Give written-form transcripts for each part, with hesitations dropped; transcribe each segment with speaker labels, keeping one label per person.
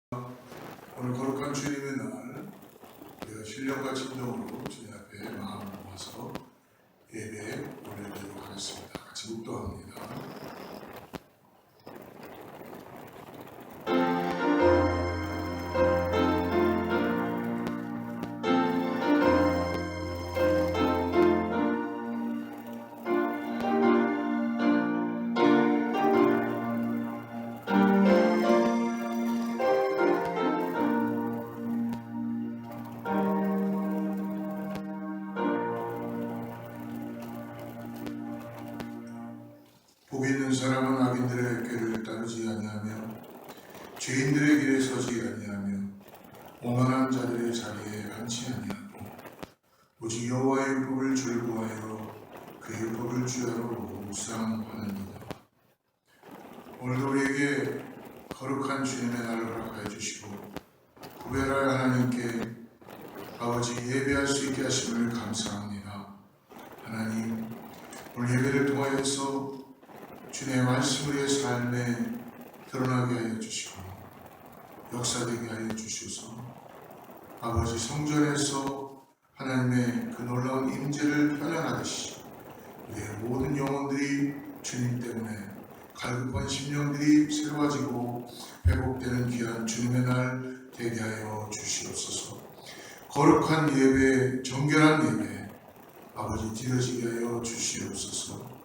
Speaker 1: 오늘 거룩한 주님의 날 우리가 신령과 진정으로 주님 앞에 마음을 모아서 예배 올려드리도록 하겠습니다. 같이 묵도합니다. 복이 있는 사람은 악인들의 꾀를 따르지 아니하며 죄인들의 길에 서지 아니하며 오만한 자들의 자리에 앉지 아니하고 오직 여호와의 율법을 즐거워하여 그 율법을 주야로 묵상하느니라. 오늘도 우리에게 거룩한 주님의 날을 허락하여 주시고 구별할 하나님께 아버지 예배할 수 있게 하심을 감사합니다. 하나님, 오늘 예배를 통하여서 주님의 말씀 우리의 삶에 드러나게 하여 주시고 역사되게 하여 주셔서 아버지 성전에서 하나님의 그 놀라운 임재를 현현하듯이 우리의 모든 영혼들이 주님 때문에 갈급한 심령들이 새로워지고 회복되는 귀한 주님의 날 되게 하여 주시옵소서. 거룩한 예배, 정결한 예배 아버지 드려지게 하여 주시옵소서.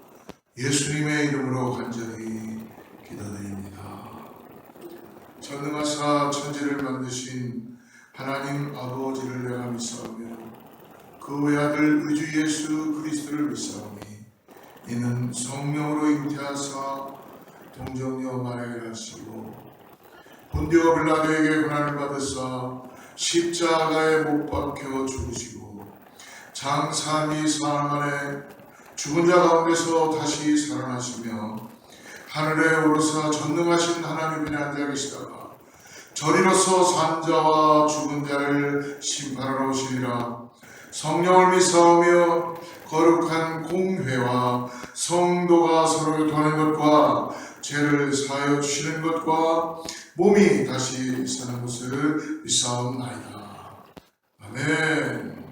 Speaker 1: 예수님의 이름으로 간절히 기도드립니다. 전능하사 천지를 만드신 하나님 아버지를 내가 믿사오며 그 외아들 의주 예수 그리스도를 믿사오니 이는 성령으로 잉태하사 동정녀 마리아를 하시고 본디오 빌라도에게 고난을 받으사 십자가에 못 박혀 죽으시고 장 3일 사흘 만에 죽은 자 가운데서 다시 살아나시며 하늘에 오르사 전능하신 하나님의 앉아 계시다가 저리로서 산 자와 죽은 자를 심판하러 오시리라. 성령을 믿사오며 거룩한 공회와 성도가 서로 교통하는 것과 죄를 사하여 주시는 것과 몸이 다시 사는 것을 믿사옵나이다. 아멘.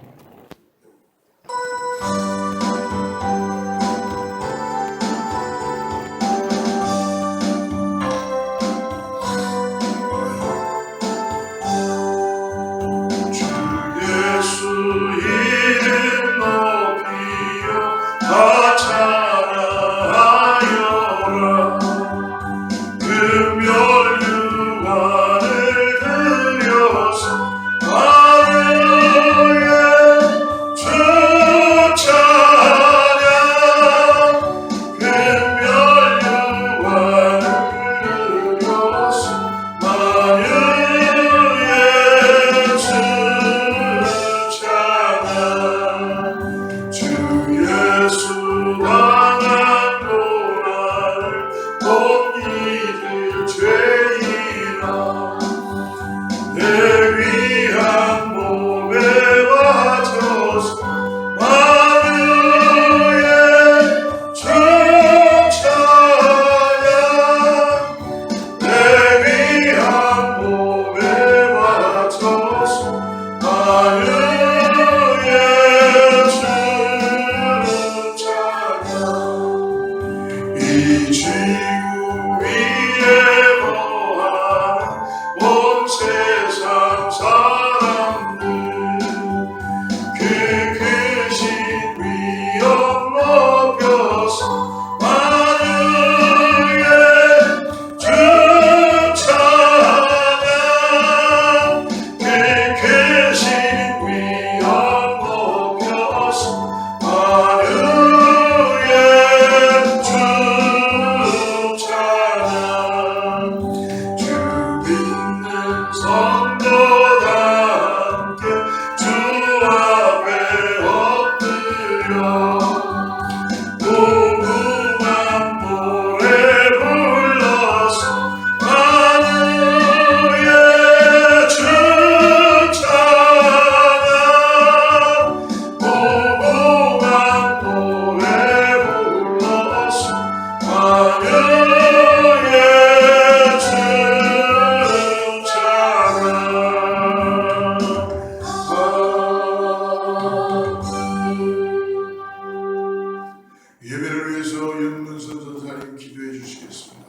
Speaker 1: 윤문선 전사님 기도해 주시겠습니다.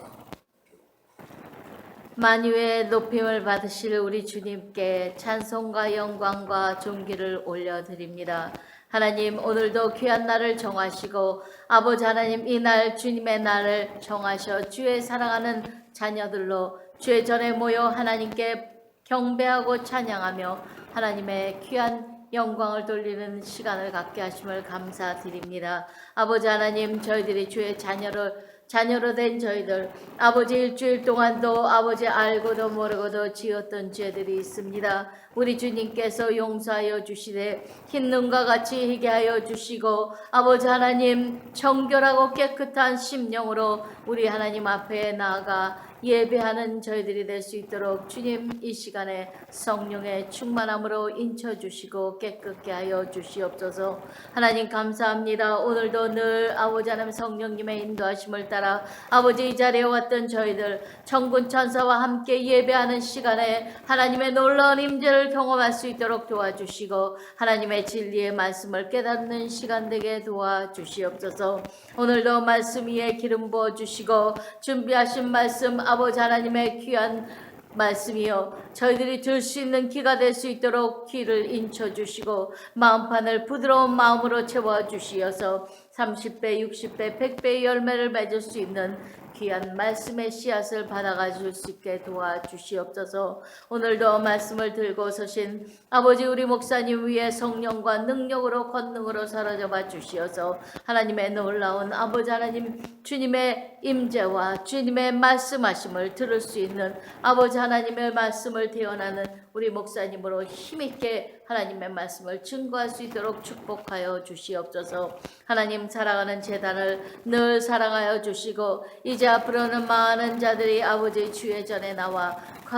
Speaker 2: 만유의 높임을 받으실 우리 주님께 찬송과 영광과 존귀를 올려드립니다. 하나님, 오늘도 귀한 날을 정하시고 아버지 하나님, 이날 주님의 날을 정하셔 주의 사랑하는 자녀들로 주의 전에 모여 하나님께 경배하고 찬양하며 하나님의 귀한 영광을 돌리는 시간을 갖게 하심을 감사드립니다. 아버지 하나님, 저희들이 주의 자녀로 된 저희들, 아버지 일주일 동안도 아버지 알고도 모르고도 지었던 죄들이 있습니다. 우리 주님께서 용서하여 주시되 흰 눈과 같이 희게 하여 주시고 아버지 하나님 정결하고 깨끗한 심령으로 우리 하나님 앞에 나아가 예배하는 저희들이 될 수 있도록 주님 이 시간에 성령의 충만함으로 인쳐주시고 깨끗게 하여 주시옵소서. 하나님 감사합니다. 오늘도 늘 아버지 하나님 성령님의 인도하심을 따라 아버지 이 자리에 왔던 저희들 천군 천사와 함께 예배하는 시간에 하나님의 놀라운 임재를 경험할 수 있도록 도와주시고 하나님의 진리의 말씀을 깨닫는 시간 되게 도와주시옵소서. 오늘도 말씀 위에 기름 부어주시고 준비하신 말씀 아버지 하나님의 귀한 말씀이요 저희들이 들 수 있는 귀가 될 수 있도록 귀를 인쳐주시고 마음판을 부드러운 마음으로 채워주시어서 30배, 60배, 100배의 열매를 맺을 수 있는 귀한 말씀의 씨앗을 받아가실 수 있게 도와주시옵소서. 오늘도 말씀을 들고 서신 아버지 우리 목사님 위에 성령과 능력으로 권능으로 사로잡아 주시어서 하나님의 놀라운 아버지 하나님 주님의 임재와 주님의 말씀하심을 들을 수 있는 아버지 하나님의 말씀을 대언하는 우리 목사님으로 힘있게 하나님의 말씀을 증거할 수 있도록 축복하여 주시옵소서. 하나님 사랑하는 제단을 늘 사랑하여 주시고 이제 앞으로는 많은 자들이 아버지 주의 전에 나와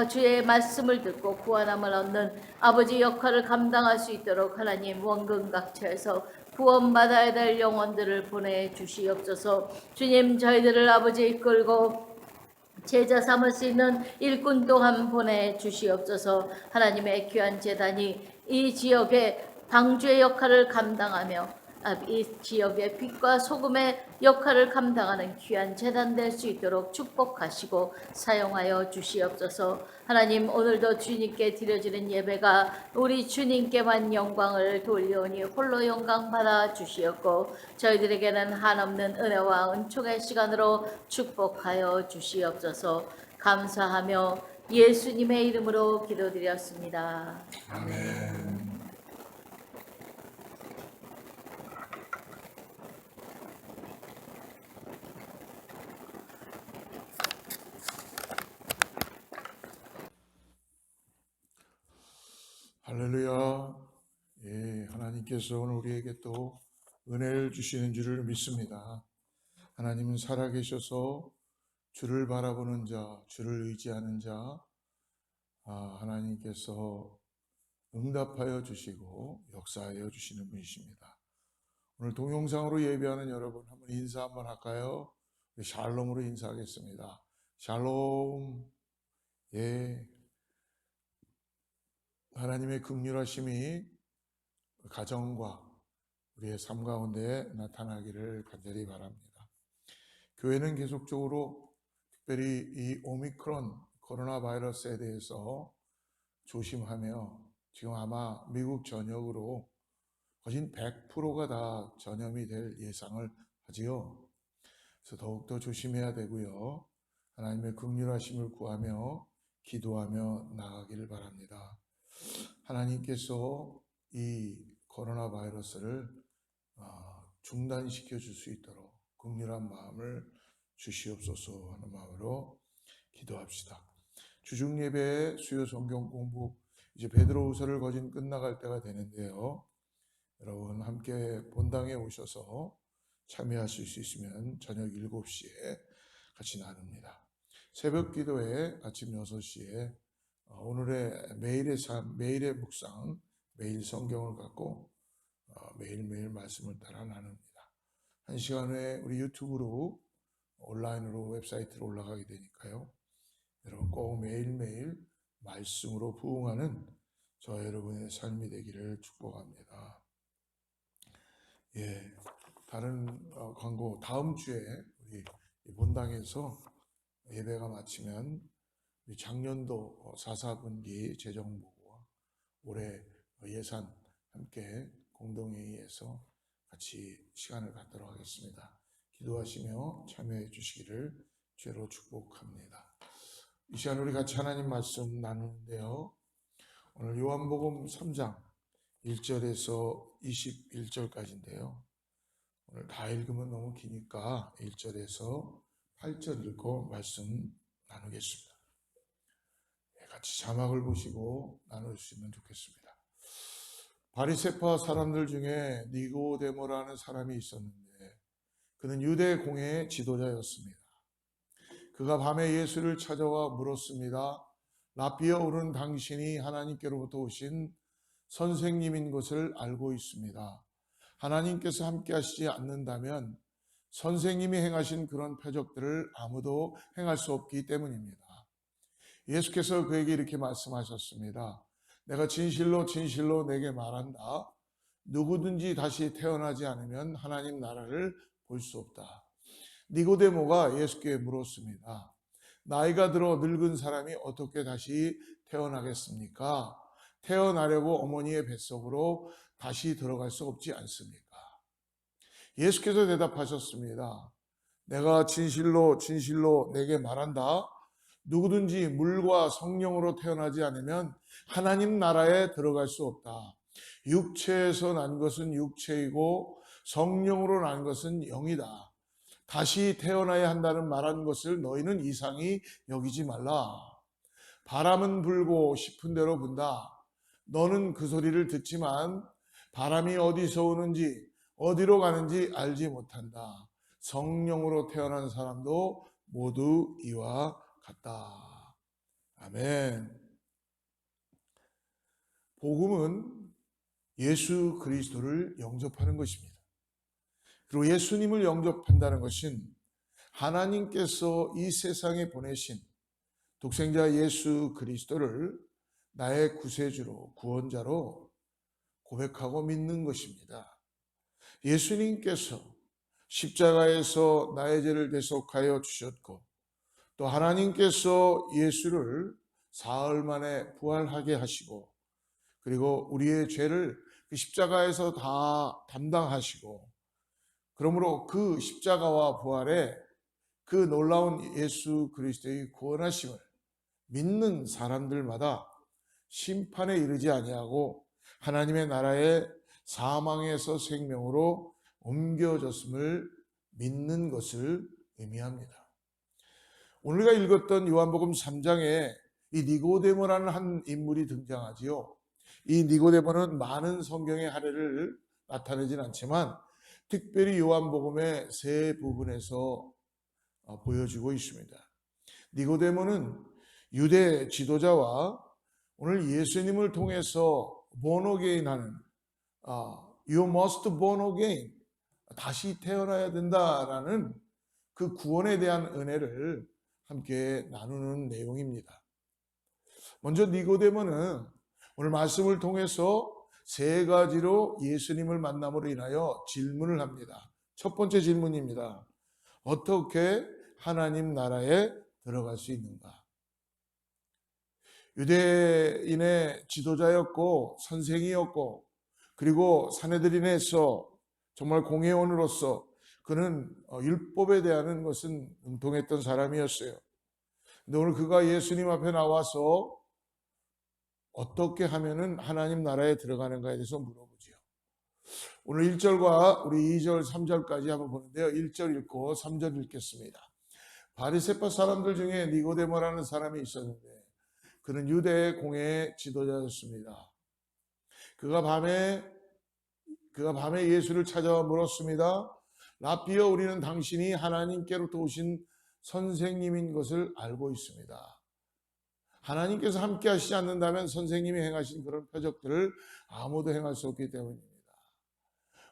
Speaker 2: 주의 말씀을 듣고 구원함을 얻는 아버지 역할을 감당할 수 있도록 하나님 원근각처에서 구원받아야 될 영혼들을 보내주시옵소서. 주님 저희들을 아버지 이끌고 제자 삼을 수 있는 일꾼 또한 보내주시옵소서. 하나님의 귀한 제단이 이 지역의 방주의 역할을 감당하며 이 지역의 빛과 소금의 역할을 감당하는 귀한 제단 될 수 있도록 축복하시고 사용하여 주시옵소서. 하나님 오늘도 주님께 드려지는 예배가 우리 주님께만 영광을 돌려오니 홀로 영광 받아 주시옵고 저희들에게는 한없는 은혜와 은총의 시간으로 축복하여 주시옵소서. 감사하며 예수님의 이름으로 기도드렸습니다.
Speaker 1: 아멘. 할렐루야. 예, 하나님께서 오늘 우리에게 또 은혜를 주시는 줄을 믿습니다. 하나님은 살아계셔서 주를 바라보는 자, 주를 의지하는 자, 하나님께서 응답하여 주시고 역사하여 주시는 분이십니다. 오늘 동영상으로 예배하는 여러분 한번 인사 한번 할까요? 샬롬으로 인사하겠습니다. 샬롬. 예. 하나님의 긍휼하심이 가정과 우리의 삶 가운데 나타나기를 간절히 바랍니다. 교회는 계속적으로 특별히 이 오미크론 코로나 바이러스에 대해서 조심하며 지금 아마 미국 전역으로 거진 100%가 다 전염이 될 예상을 하지요. 그래서 더욱더 조심해야 되고요. 하나님의 긍휼하심을 구하며 기도하며 나아가기를 바랍니다. 하나님께서 이 코로나 바이러스를 중단시켜 줄 수 있도록 긍휼한 마음을 주시옵소서 하는 마음으로 기도합시다. 주중 예배 수요 성경 공부 이제 베드로후서를 거진 끝나갈 때가 되는데요. 여러분 함께 본당에 오셔서 참여하실 수 있으면 저녁 7시에 같이 나눕니다. 새벽 기도에 아침 6시에 오늘의 매일의 삶, 매일의 묵상, 매일 성경을 갖고 매일매일 말씀을 따라 나눕니다. 1시간 후에 우리 유튜브로 온라인으로 웹사이트로 올라가게 되니까요. 여러분 꼭 매일매일 말씀으로 부응하는 저 여러분의 삶이 되기를 축복합니다. 예, 다른 광고 다음 주에 우리 본당에서 예배가 마치면 우리 작년도 4분기 재정보고와 올해 예산 함께 공동회의에서 같이 시간을 갖도록 하겠습니다. 기도하시며 참여해 주시기를 죄로 축복합니다. 이 시간 우리 같이 하나님 말씀 나누는데요. 오늘 요한복음 3장 1절에서 21절까지인데요. 오늘 다 읽으면 너무 기니까 1절에서 8절 읽고 말씀 나누겠습니다. 같이 자막을 보시고 나누시면 좋겠습니다. 바리새파 사람들 중에 니고데모라는 사람이 있었는데 그는 유대 공회의 지도자였습니다. 그가 밤에 예수를 찾아와 물었습니다. 라삐어 오른 당신이 하나님께로부터 오신 선생님인 것을 알고 있습니다. 하나님께서 함께 하시지 않는다면 선생님이 행하신 그런 표적들을 아무도 행할 수 없기 때문입니다. 예수께서 그에게 이렇게 말씀하셨습니다. 내가 진실로 진실로 내게 말한다. 누구든지 다시 태어나지 않으면 하나님 나라를 볼 수 없다. 니고데모가 예수께 물었습니다. 나이가 들어 늙은 사람이 어떻게 다시 태어나겠습니까? 태어나려고 어머니의 뱃속으로 다시 들어갈 수 없지 않습니까? 예수께서 대답하셨습니다. 내가 진실로 진실로 내게 말한다. 누구든지 물과 성령으로 태어나지 않으면 하나님 나라에 들어갈 수 없다. 육체에서 난 것은 육체이고 성령으로 난 것은 영이다. 다시 태어나야 한다는 말한 것을 너희는 이상히 여기지 말라. 바람은 불고 싶은 대로 분다. 너는 그 소리를 듣지만 바람이 어디서 오는지 어디로 가는지 알지 못한다. 성령으로 태어난 사람도 모두 이와 같다. 아멘. 복음은 예수 그리스도를 영접하는 것입니다. 그리고 예수님을 영접한다는 것은 하나님께서 이 세상에 보내신 독생자 예수 그리스도를 나의 구세주로 구원자로 고백하고 믿는 것입니다. 예수님께서 십자가에서 나의 죄를 대속하여 주셨고 또 하나님께서 예수를 사흘 만에 부활하게 하시고 그리고 우리의 죄를 그 십자가에서 다 담당하시고 그러므로 그 십자가와 부활에 그 놀라운 예수 그리스도의 구원하심을 믿는 사람들마다 심판에 이르지 아니하고 하나님의 나라의 사망에서 생명으로 옮겨졌음을 믿는 것을 의미합니다. 오늘 우리가 읽었던 요한복음 3장에 이 니고데모라는 한 인물이 등장하지요. 이 니고데모는 많은 성경의 사례를 나타내진 않지만 특별히 요한복음의 세 부분에서 보여지고 있습니다. 니고데모는 유대 지도자와 오늘 예수님을 통해서 born again 하는 You must born again 다시 태어나야 된다라는 그 구원에 대한 은혜를 함께 나누는 내용입니다. 먼저 니고데모는 오늘 말씀을 통해서 세 가지로 예수님을 만남으로 인하여 질문을 합니다. 첫 번째 질문입니다. 어떻게 하나님 나라에 들어갈 수 있는가? 유대인의 지도자였고 선생이었고 그리고 산헤드린에서 정말 공회원으로서 그는 율법에 대한 것은 능통했던 사람이었어요. 근데 오늘 그가 예수님 앞에 나와서 어떻게 하면은 하나님 나라에 들어가는가에 대해서 물어보지요. 오늘 1절과 우리 2절, 3절까지 한번 보는데요. 1절 읽고 3절 읽겠습니다. 바리새파 사람들 중에 니고데모라는 사람이 있었는데 그는 유대 공회의 지도자였습니다. 그가 밤에 예수를 찾아와 물었습니다. 라삐어 우리는 당신이 하나님께로부터 오신 선생님인 것을 알고 있습니다. 하나님께서 함께 하시지 않는다면 선생님이 행하신 그런 표적들을 아무도 행할 수 없기 때문입니다.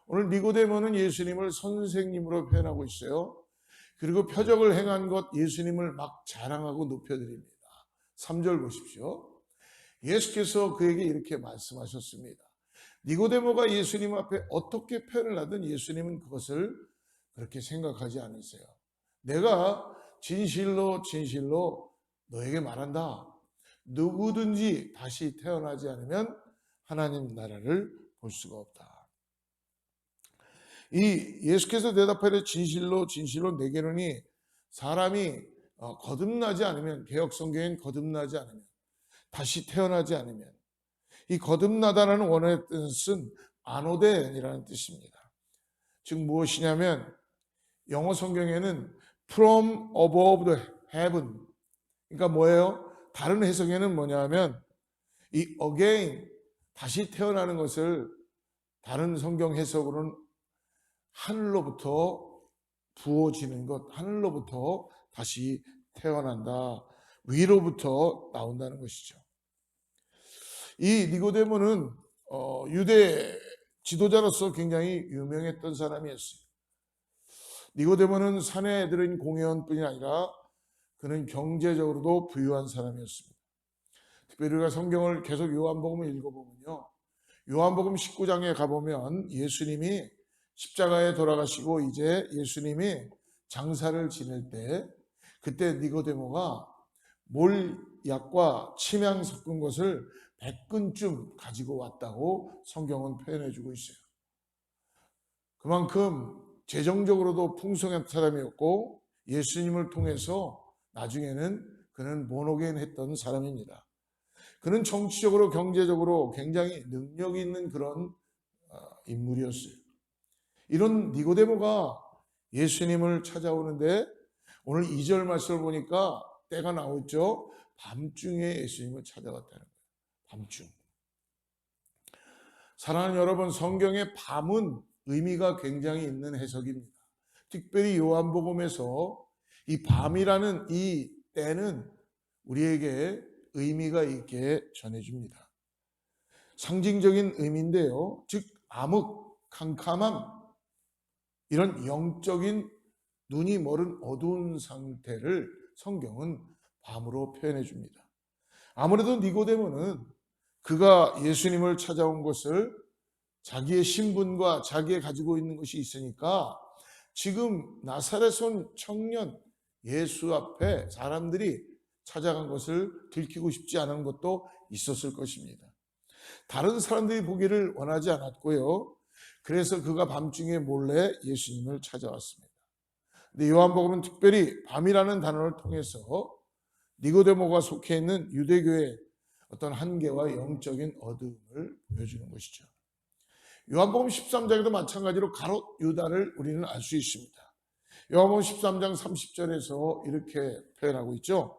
Speaker 1: 오늘 니고데모는 예수님을 선생님으로 표현하고 있어요. 그리고 표적을 행한 것 예수님을 막 자랑하고 높여드립니다. 3절 보십시오. 예수께서 그에게 이렇게 말씀하셨습니다. 니고데모가 예수님 앞에 어떻게 표현을 하든 예수님은 그것을 그렇게 생각하지 않으세요. 내가 진실로 진실로 너에게 말한다. 누구든지 다시 태어나지 않으면 하나님 나라를 볼 수가 없다. 이 예수께서 대답하되 진실로 진실로 내게로니 사람이 거듭나지 않으면, 개역 성경엔 거듭나지 않으면, 다시 태어나지 않으면, 이 거듭나다라는 원어의 뜻은 아노덴이라는 뜻입니다. 즉 무엇이냐면 영어 성경에는 from above the heaven, 그러니까 뭐예요? 다른 해석에는 뭐냐면 이 again, 다시 태어나는 것을 다른 성경 해석으로는 하늘로부터 부어지는 것, 하늘로부터 다시 태어난다, 위로부터 나온다는 것이죠. 이 니고데모는 유대 지도자로서 굉장히 유명했던 사람이었어요. 니고데모는 산에 들은 공회원뿐이 아니라 그는 경제적으로도 부유한 사람이었습니다. 특별히 우리가 성경을 계속 요한복음을 읽어보면요, 요한복음 19장에 가보면 예수님이 십자가에 돌아가시고 이제 예수님이 장사를 지낼 때, 그때 니고데모가 몰약과 침향 섞은 것을 100근쯤 가지고 왔다고 성경은 표현해주고 있어요. 그만큼 재정적으로도 풍성한 사람이었고 예수님을 통해서 나중에는 그는 모노겐 했던 사람입니다. 그는 정치적으로 경제적으로 굉장히 능력 있는 그런 인물이었어요. 이런 니고데모가 예수님을 찾아오는데 오늘 2절 말씀을 보니까 때가 나오죠. 밤중에 예수님을 찾아왔다는 거예요. 밤중. 사랑하는 여러분, 성경의 밤은 의미가 굉장히 있는 해석입니다. 특별히 요한복음에서 이 밤이라는 이 때는 우리에게 의미가 있게 전해줍니다. 상징적인 의미인데요, 즉 암흑, 캄캄함, 이런 영적인 눈이 멀은 어두운 상태를 성경은 밤으로 표현해 줍니다. 아무래도 니고데모는 그가 예수님을 찾아온 것을 자기의 신분과 자기의 가지고 있는 것이 있으니까 지금 나사렛 온 청년 예수 앞에 사람들이 찾아간 것을 들키고 싶지 않은 것도 있었을 것입니다. 다른 사람들이 보기를 원하지 않았고요, 그래서 그가 밤중에 몰래 예수님을 찾아왔습니다. 근데 요한복음은 특별히 밤이라는 단어를 통해서 니고데모가 속해 있는 유대교의 어떤 한계와 영적인 어두움을 보여주는 것이죠. 요한복음 13장에도 마찬가지로 가롯 유다를 우리는 알 수 있습니다. 요한복음 13장 30절에서 이렇게 표현하고 있죠.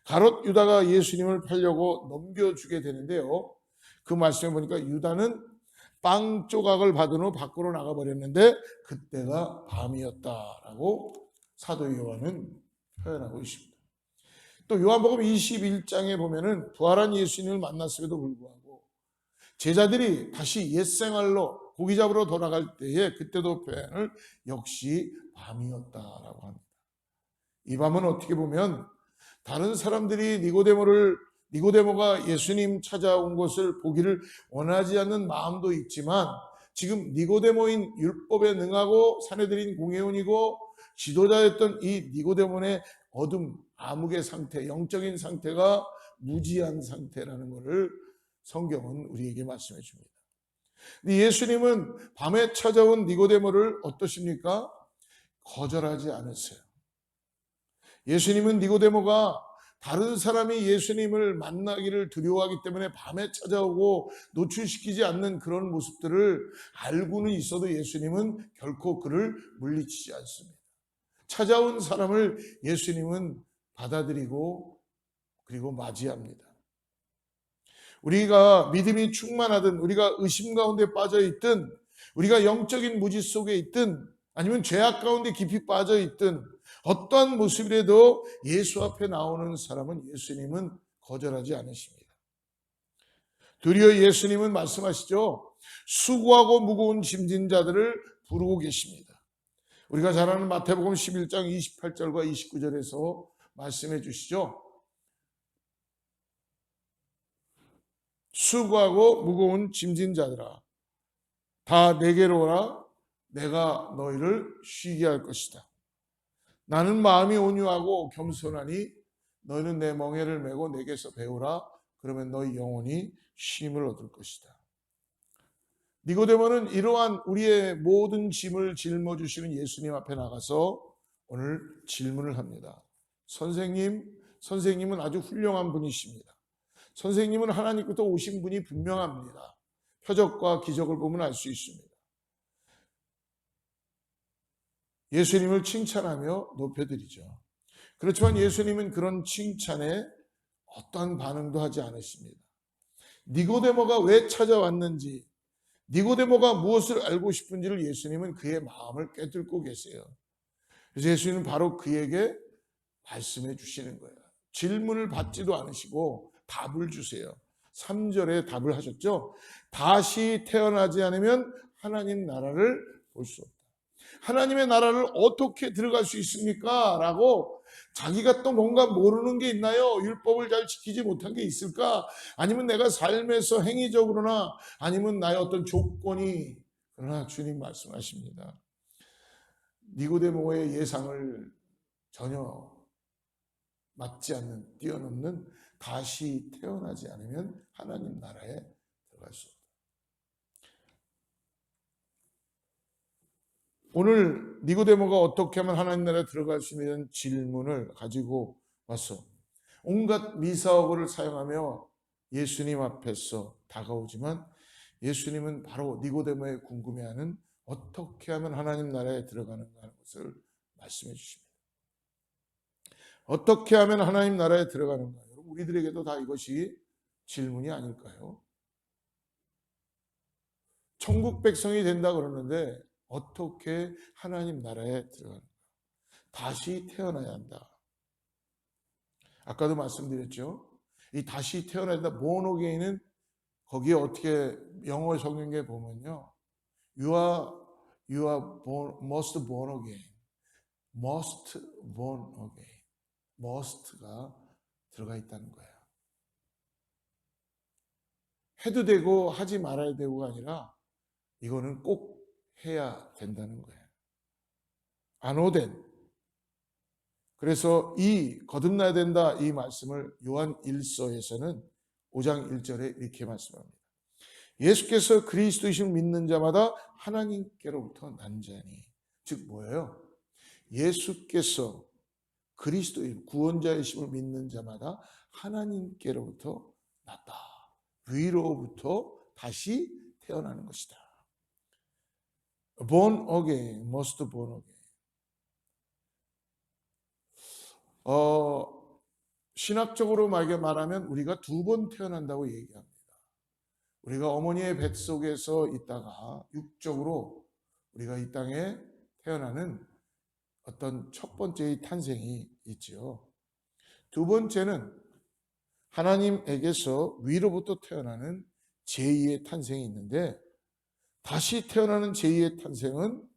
Speaker 1: 가롯 유다가 예수님을 팔려고 넘겨주게 되는데요, 그 말씀에 보니까 유다는 빵 조각을 받은 후 밖으로 나가버렸는데 그때가 밤이었다라고 사도 요한은 표현하고 있습니다. 또 요한복음 21장에 보면은 부활한 예수님을 만났음에도 불구하고 제자들이 다시 옛생활로 고기 잡으러 돌아갈 때에 그때도 표현을 역시 밤이었다라고 합니다. 이 밤은 어떻게 보면 다른 사람들이 니고데모가 예수님 찾아온 것을 보기를 원하지 않는 마음도 있지만 지금 니고데모인 율법에 능하고 산에 들인 공회원이고 지도자였던 이 니고데모의 어둠, 암흑의 상태, 영적인 상태가 무지한 상태라는 것을 성경은 우리에게 말씀해 줍니다. 예수님은 밤에 찾아온 니고데모를 어떠십니까? 거절하지 않으세요. 예수님은 니고데모가 다른 사람이 예수님을 만나기를 두려워하기 때문에 밤에 찾아오고 노출시키지 않는 그런 모습들을 알고는 있어도 예수님은 결코 그를 물리치지 않습니다. 찾아온 사람을 예수님은 받아들이고 그리고 맞이합니다. 우리가 믿음이 충만하든 우리가 의심 가운데 빠져 있든 우리가 영적인 무지 속에 있든 아니면 죄악 가운데 깊이 빠져 있든 어떠한 모습이라도 예수 앞에 나오는 사람은 예수님은 거절하지 않으십니다. 도리어 예수님은 말씀하시죠. 수고하고 무거운 짐진 자들을 부르고 계십니다. 우리가 잘 아는 마태복음 11장 28절과 29절에서 말씀해 주시죠. 수고하고 무거운 짐진 자들아 다 내게로 오라. 내가 너희를 쉬게 할 것이다. 나는 마음이 온유하고 겸손하니 너희는 내 멍에를 메고 내게서 배우라. 그러면 너희 영혼이 쉼을 얻을 것이다. 니고데모는 이러한 우리의 모든 짐을 짊어주시는 예수님 앞에 나가서 오늘 질문을 합니다. 선생님은 아주 훌륭한 분이십니다. 선생님은 하나님부터 오신 분이 분명합니다. 표적과 기적을 보면 알 수 있습니다. 예수님을 칭찬하며 높여드리죠. 그렇지만 예수님은 그런 칭찬에 어떠한 반응도 하지 않으십니다. 니고데모가 왜 찾아왔는지, 니고데모가 무엇을 알고 싶은지를 예수님은 그의 마음을 꿰뚫고 계세요. 그래서 예수님은 바로 그에게 말씀해 주시는 거예요. 질문을 받지도 않으시고 답을 주세요. 3절에 답을 하셨죠. 다시 태어나지 않으면 하나님 나라를 볼 수 없다. 하나님의 나라를 어떻게 들어갈 수 있습니까? 라고 자기가 또 뭔가 모르는 게 있나요? 율법을 잘 지키지 못한 게 있을까? 아니면 내가 삶에서 행위적으로나 아니면 나의 어떤 조건이, 그러나 주님 말씀하십니다. 니고데모의 예상을 전혀 맞지 않는, 뛰어넘는 다시 태어나지 않으면 하나님 나라에 들어갈 수 없다. 오늘 니고데모가 어떻게 하면 하나님 나라에 들어갈 수 있는 질문을 가지고 와서 온갖 미사오를 사용하며 예수님 앞에서 다가오지만 예수님은 바로 니고데모의 궁금해하는 어떻게 하면 하나님 나라에 들어가는가 하는 것을 말씀해 주십니다. 어떻게 하면 하나님 나라에 들어가는가? 여러분, 우리들에게도 다 이것이 질문이 아닐까요? 천국 백성이 된다 그러는데 어떻게 하나님 나라에 들어가는가? 다시 태어나야 한다. 아까도 말씀드렸죠. 이 다시 태어나야 한다. born again은 거기에 어떻게 영어 성경에 보면요. You are must born again. must born again. must가 들어가 있다는 거예요. 해도 되고 하지 말아야 되고가 아니라 이거는 꼭 해야 된다는 거예요. 안오된. 그래서 이 거듭나야 된다 이 말씀을 요한 1서에서는 5장 1절에 이렇게 말씀합니다. 예수께서 그리스도이심을 믿는 자마다 하나님께로부터 난 자니. 즉 뭐예요? 예수께서 그리스도의 구원자이심을 믿는 자마다 하나님께로부터 났다. 위로부터 다시 태어나는 것이다. born again, must born again. 신학적으로 말하면 우리가 두 번 태어난다고 얘기합니다. 우리가 어머니의 뱃속에서 있다가 육적으로 우리가 이 땅에 태어나는 어떤 첫 번째의 탄생이 있지요. 두 번째는 하나님에게서 위로부터 태어나는 제2의 탄생이 있는데 다시 태어나는 제2의 탄생은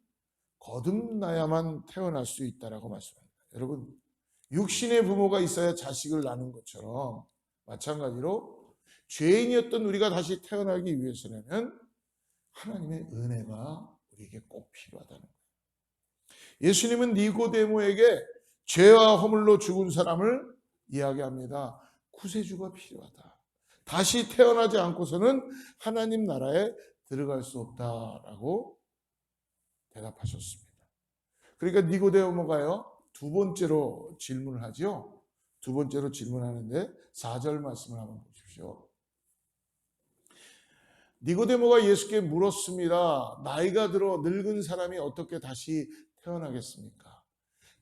Speaker 1: 거듭나야만 태어날 수 있다라고 말씀합니다. 여러분, 육신의 부모가 있어야 자식을 낳는 것처럼 마찬가지로 죄인이었던 우리가 다시 태어나기 위해서라면 하나님의 은혜가 우리에게 꼭 필요하다는 거예요. 예수님은 니고데모에게 죄와 허물로 죽은 사람을 이야기합니다. 구세주가 필요하다. 다시 태어나지 않고서는 하나님 나라에 들어갈 수 없다라고 대답하셨습니다. 그러니까 니고데모가요, 두 번째로 질문을 하죠. 두 번째로 질문하는데 4절 말씀을 한번 보십시오. 니고데모가 예수께 물었습니다. 나이가 들어 늙은 사람이 어떻게 다시 태어나겠습니까?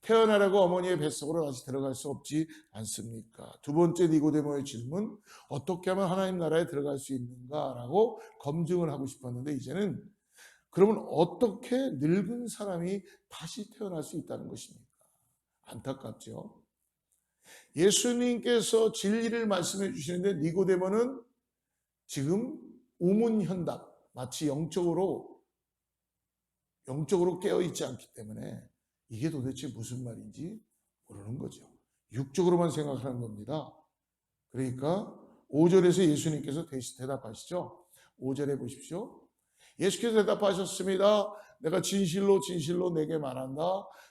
Speaker 1: 태어나라고 어머니의 뱃속으로 다시 들어갈 수 없지 않습니까? 두 번째 니고데모의 질문, 어떻게 하면 하나님 나라에 들어갈 수 있는가라고 검증을 하고 싶었는데 이제는 그러면 어떻게 늙은 사람이 다시 태어날 수 있다는 것입니까? 안타깝죠. 예수님께서 진리를 말씀해 주시는데 니고데모는 지금 우문현답, 마치 영적으로 깨어있지 않기 때문에 이게 도대체 무슨 말인지 모르는 거죠. 육적으로만 생각하는 겁니다. 그러니까 5절에서 예수님께서 대답하시죠. 5절에 보십시오. 예수께서 대답하셨습니다. 내가 진실로 진실로 내게 말한다.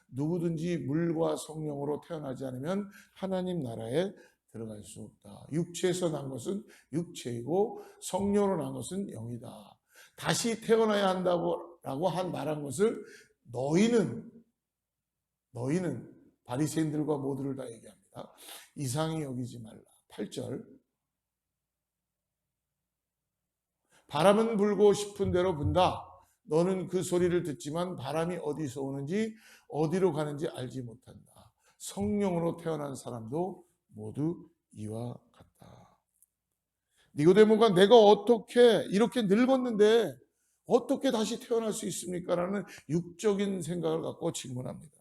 Speaker 1: 누구든지 물과 성령으로 태어나지 않으면 하나님 나라에 들어갈 수 없다. 육체에서 난 것은 육체이고 성령으로 난 것은 영이다. 다시 태어나야 한다고 말한 것을 너희는 바리새인들과 모두를 다 얘기합니다. 이상히 여기지 말라. 8절. 바람은 불고 싶은 대로 분다. 너는 그 소리를 듣지만 바람이 어디서 오는지 어디로 가는지 알지 못한다. 성령으로 태어난 사람도 모두 이와 같다. 니고데모가 내가 어떻게 이렇게 늙었는데 어떻게 다시 태어날 수 있습니까? 라는 육적인 생각을 갖고 질문합니다.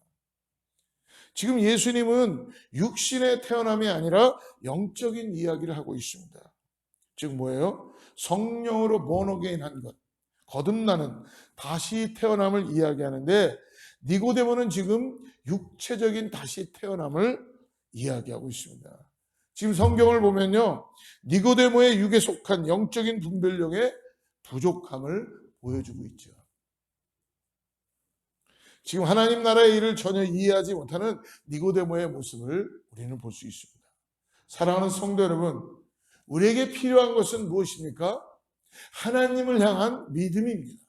Speaker 1: 지금 예수님은 육신의 태어남이 아니라 영적인 이야기를 하고 있습니다. 즉 뭐예요? 성령으로 born again 한 것, 거듭나는 다시 태어남을 이야기하는데 니고데모는 지금 육체적인 다시 태어남을 이야기하고 있습니다. 지금 성경을 보면요, 니고데모의 육에 속한 영적인 분별력의 부족함을 보여주고 있죠. 지금 하나님 나라의 일을 전혀 이해하지 못하는 니고데모의 모습을 우리는 볼 수 있습니다. 사랑하는 성도 여러분, 우리에게 필요한 것은 무엇입니까? 하나님을 향한 믿음입니다.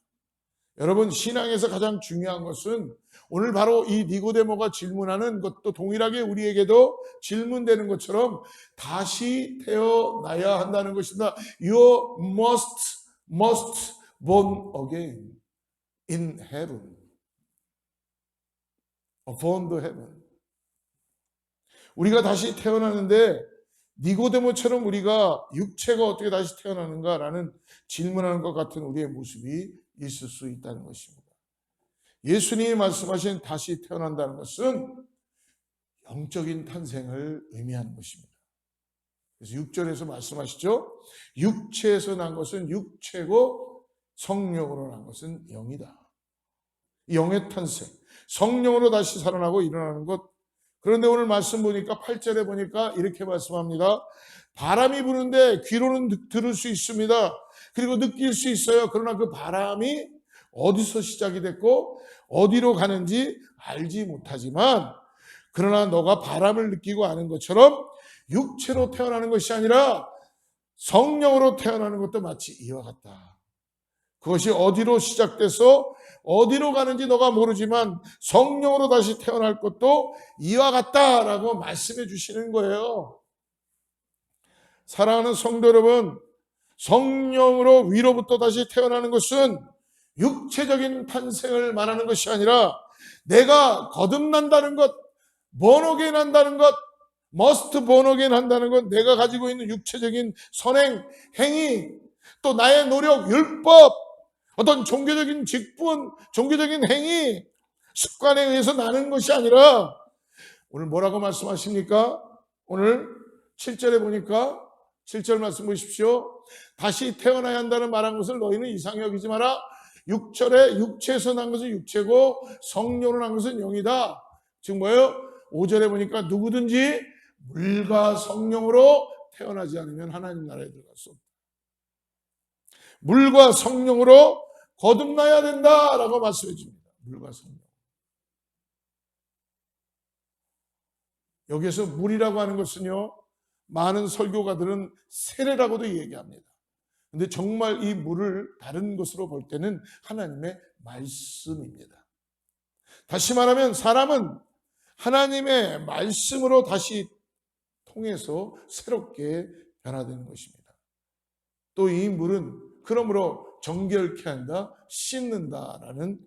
Speaker 1: 여러분, 신앙에서 가장 중요한 것은 오늘 바로 이 니고데모가 질문하는 것도 동일하게 우리에게도 질문되는 것처럼 다시 태어나야 한다는 것입니다. You must born again in heaven. Upon the heaven. 우리가 다시 태어나는데 니고데모처럼 우리가 육체가 어떻게 다시 태어나는가라는 질문하는 것 같은 우리의 모습이 있을 수 있다는 것입니다. 예수님이 말씀하신 다시 태어난다는 것은 영적인 탄생을 의미하는 것입니다. 그래서 6절에서 말씀하시죠. 육체에서 난 것은 육체고 성령으로 난 것은 영이다. 영의 탄생, 성령으로 다시 살아나고 일어나는 것. 그런데 오늘 말씀 보니까 8절에 보니까 이렇게 말씀합니다. 바람이 부는데 귀로는 들을 수 있습니다. 그리고 느낄 수 있어요. 그러나 그 바람이 어디서 시작이 됐고 어디로 가는지 알지 못하지만 그러나 너가 바람을 느끼고 아는 것처럼 육체로 태어나는 것이 아니라 성령으로 태어나는 것도 마치 이와 같다. 그것이 어디로 시작돼서 어디로 가는지 너가 모르지만 성령으로 다시 태어날 것도 이와 같다라고 말씀해 주시는 거예요. 사랑하는 성도 여러분, 성령으로 위로부터 다시 태어나는 것은 육체적인 탄생을 말하는 것이 아니라 내가 거듭난다는 것, born again 한다는 것, must born again 한다는 것, 내가 가지고 있는 육체적인 선행, 행위, 또 나의 노력, 율법, 어떤 종교적인 직분, 종교적인 행위, 습관에 의해서 나는 것이 아니라 오늘 뭐라고 말씀하십니까? 오늘 7절에 보니까 7절 말씀 보십시오. 다시 태어나야 한다는 말한 것을 너희는 이상히 여기지 마라. 6절에 육체에서 난 것은 육체고 성령으로 난 것은 영이다. 즉 뭐예요? 5절에 보니까 누구든지 물과 성령으로 태어나지 않으면 하나님 나라에 들어갈 수 없다. 물과 성령으로 거듭나야 된다라고 말씀해 줍니다. 물과 성령. 여기서 물이라고 하는 것은요, 많은 설교가들은 세례라고도 얘기합니다. 근데 정말 이 물을 다른 것으로 볼 때는 하나님의 말씀입니다. 다시 말하면 사람은 하나님의 말씀으로 다시 통해서 새롭게 변화되는 것입니다. 또 이 물은 그러므로 정결케 한다, 씻는다라는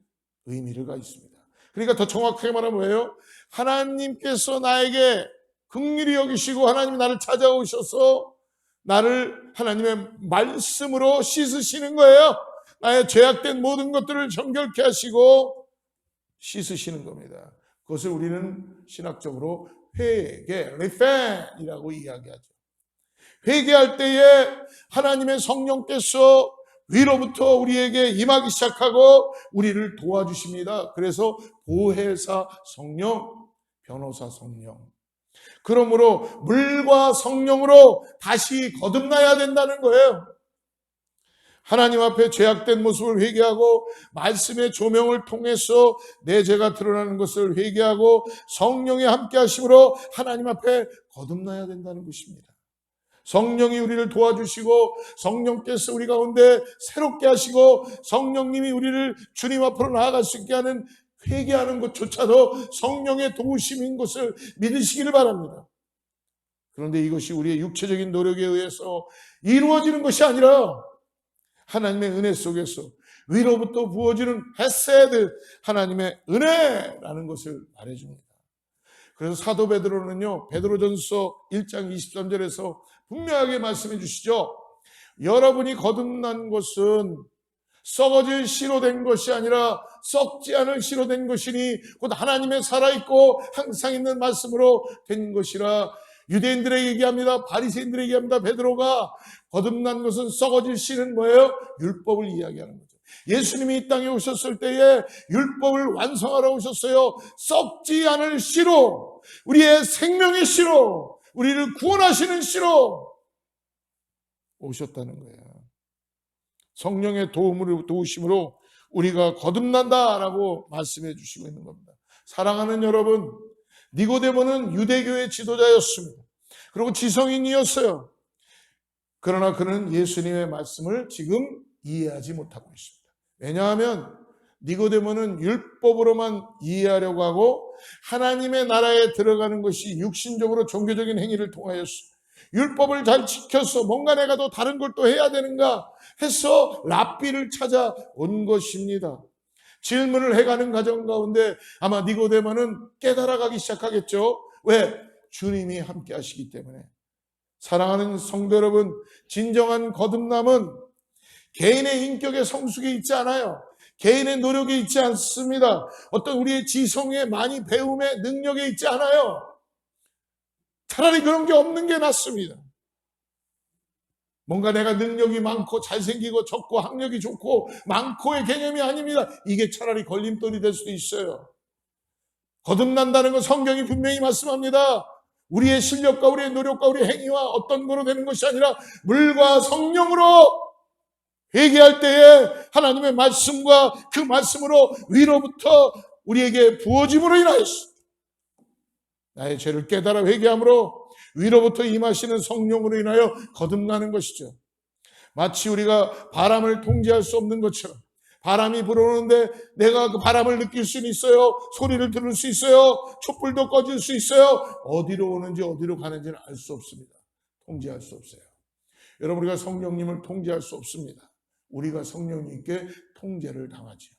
Speaker 1: 의미가 있습니다. 그러니까 더 정확하게 말하면 뭐예요? 하나님께서 나에게 긍휼히 여기시고 하나님이 나를 찾아오셔서 나를 하나님의 말씀으로 씻으시는 거예요. 나의 죄악된 모든 것들을 정결케 하시고 씻으시는 겁니다. 그것을 우리는 신학적으로 회개, repent이라고 이야기하죠. 회개할 때에 하나님의 성령께서 위로부터 우리에게 임하기 시작하고 우리를 도와주십니다. 그래서 보혜사 성령, 변호사 성령. 그러므로 물과 성령으로 다시 거듭나야 된다는 거예요. 하나님 앞에 죄악된 모습을 회개하고 말씀의 조명을 통해서 내 죄가 드러나는 것을 회개하고 성령의 함께 하심으로 하나님 앞에 거듭나야 된다는 것입니다. 성령이 우리를 도와주시고 성령께서 우리 가운데 새롭게 하시고 성령님이 우리를 주님 앞으로 나아갈 수 있게 하는 회개하는 것조차도 성령의 도우심인 것을 믿으시기를 바랍니다. 그런데 이것이 우리의 육체적인 노력에 의해서 이루어지는 것이 아니라 하나님의 은혜 속에서 위로부터 부어지는 헤세드, 하나님의 은혜라는 것을 말해줍니다. 그래서 사도 베드로는요, 베드로전서 1장 23절에서 분명하게 말씀해 주시죠. 여러분이 거듭난 것은 썩어질 씨로 된 것이 아니라 썩지 않을 씨로 된 것이니 곧 하나님의 살아있고 항상 있는 말씀으로 된 것이라. 유대인들에게 얘기합니다. 바리새인들에게 얘기합니다. 베드로가 거듭난 것은 썩어질 씨는 뭐예요? 율법을 이야기하는 거죠. 예수님이 이 땅에 오셨을 때에 율법을 완성하러 오셨어요. 썩지 않을 씨로, 우리의 생명의 씨로, 우리를 구원하시는 씨로 오셨다는 거예요. 성령의 도우심으로 우리가 거듭난다라고 말씀해 주시고 있는 겁니다. 사랑하는 여러분, 니고데모는 유대교의 지도자였습니다. 그리고 지성인이었어요. 그러나 그는 예수님의 말씀을 지금 이해하지 못하고 있습니다. 왜냐하면 니고데모는 율법으로만 이해하려고 하고 하나님의 나라에 들어가는 것이 육신적으로 종교적인 행위를 통하였어. 율법을 잘 지켜서 뭔가 내가 또 다른 걸 또 해야 되는가 해서 랍비를 찾아온 것입니다. 질문을 해가는 과정 가운데 아마 니고데모는 깨달아가기 시작하겠죠. 왜? 주님이 함께 하시기 때문에. 사랑하는 성도 여러분, 진정한 거듭남은 개인의 인격의 성숙에 있지 않아요. 개인의 노력에 있지 않습니다. 어떤 우리의 지성의 많이 배움의 능력에 있지 않아요. 차라리 그런 게 없는 게 낫습니다. 뭔가 내가 능력이 많고 잘생기고 적고 학력이 좋고 많고의 개념이 아닙니다. 이게 차라리 걸림돌이 될 수도 있어요. 거듭난다는 건 성경이 분명히 말씀합니다. 우리의 실력과 우리의 노력과 우리의 행위와 어떤 거로 되는 것이 아니라 물과 성령으로 회개할 때에 하나님의 말씀과 그 말씀으로 위로부터 우리에게 부어짐으로 인하여서 나의 죄를 깨달아 회개함으로 위로부터 임하시는 성령으로 인하여 거듭나는 것이죠. 마치 우리가 바람을 통제할 수 없는 것처럼 바람이 불어오는데 내가 그 바람을 느낄 수는 있어요. 소리를 들을 수 있어요. 촛불도 꺼질 수 있어요. 어디로 오는지 어디로 가는지는 알 수 없습니다. 통제할 수 없어요. 여러분, 우리가 성령님을 통제할 수 없습니다. 우리가 성령님께 통제를 당하지요.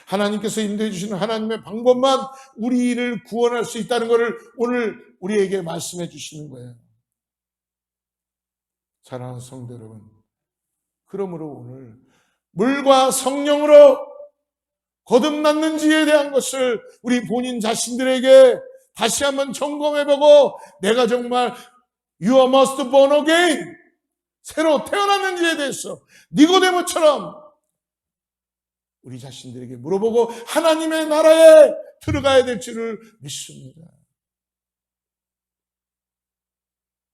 Speaker 1: 하나님께서 인도해 주시는 하나님의 방법만 우리를 구원할 수 있다는 것을 오늘 우리에게 말씀해 주시는 거예요. 사랑하는 성도 여러분, 그러므로 오늘 물과 성령으로 거듭났는지에 대한 것을 우리 본인 자신들에게 다시 한번 점검해보고 내가 정말 You must born again, 새로 태어났는지에 대해서 니고데모처럼 우리 자신들에게 물어보고 하나님의 나라에 들어가야 될 줄을 믿습니다.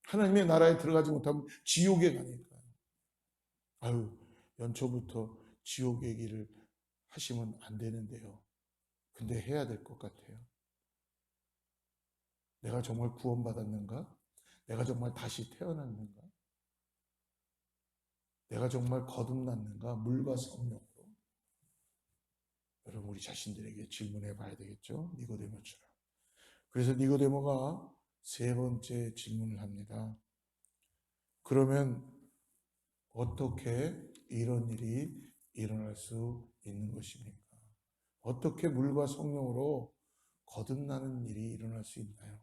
Speaker 1: 하나님의 나라에 들어가지 못하면 지옥에 가니까. 아유, 연초부터 지옥 얘기를 하시면 안 되는데요. 근데 해야 될 것 같아요. 내가 정말 구원받았는가? 내가 정말 다시 태어났는가? 내가 정말 거듭났는가? 물과 성령으로. 여러분, 우리 자신들에게 질문해 봐야 되겠죠? 니고데모처럼. 그래서 니고데모가 세 번째 질문을 합니다. 그러면 어떻게 이런 일이 일어날 수 있는 것입니까? 어떻게 물과 성령으로 거듭나는 일이 일어날 수 있나요?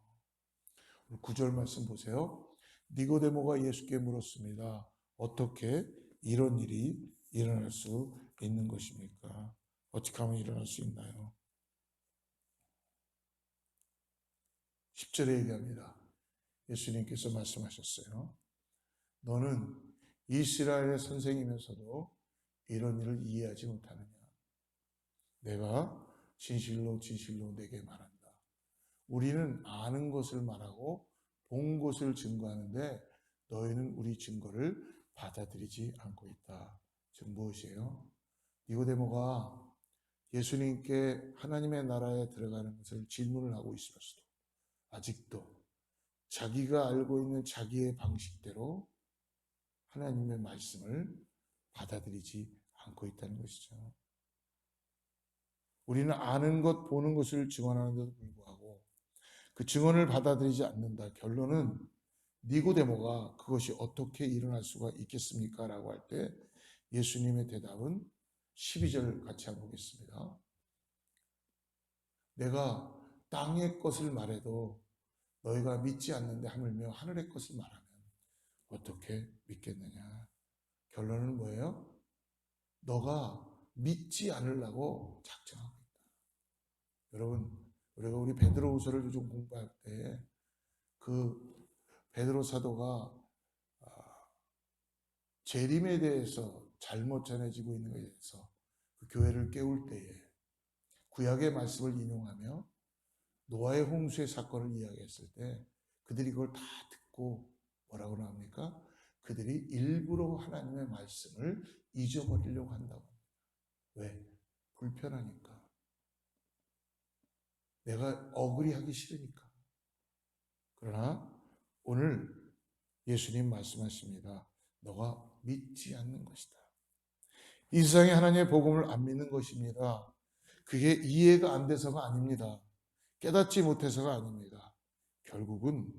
Speaker 1: 9절 말씀 보세요. 니고데모가 예수께 물었습니다. 어떻게 이런 일이 일어날 수 있는 것입니까? 어떻게 하면 일어날 수 있나요? 10절에 얘기합니다. 예수님께서 말씀하셨어요. 너는 이스라엘의 선생이면서도 이런 일을 이해하지 못하느냐? 내가 진실로 진실로 내게 말한다. 우리는 아는 것을 말하고 본 것을 증거하는데 너희는 우리 증거를 받아들이지 않고 있다. 즉 무엇이에요? 니고데모가 예수님께 하나님의 나라에 들어가는 것을 질문을 하고 있으면서도 아직도 자기가 알고 있는 자기의 방식대로 하나님의 말씀을 받아들이지 않고 있다는 것이죠. 우리는 아는 것, 보는 것을 증언하는데도 불구하고 그 증언을 받아들이지 않는다. 결론은 니고데모가 그것이 어떻게 일어날 수가 있겠습니까? 라고 할 때 예수님의 대답은 12절 같이 한번 보겠습니다. 내가 땅의 것을 말해도 너희가 믿지 않는데 하물며 하늘의 것을 말하면 어떻게 믿겠느냐. 결론은 뭐예요? 너가 믿지 않으려고 작정하고 있다. 여러분, 우리 베드로후서를 좀 공부할 때 그 베드로 사도가 재림에 대해서 잘못 전해지고 있는 것에 대해서 그 교회를 깨울 때에 구약의 말씀을 인용하며 노아의 홍수의 사건을 이야기했을 때 그들이 그걸 다 듣고 뭐라고 나옵니까? 그들이 일부러 하나님의 말씀을 잊어버리려고 한다고 합니다. 왜? 불편하니까. 내가 억울해하기 싫으니까. 그러나 오늘 예수님 말씀하십니다. 너가 믿지 않는 것이다. 이 세상에 하나님의 복음을 안 믿는 것입니다. 그게 이해가 안 돼서가 아닙니다. 깨닫지 못해서가 아닙니다. 결국은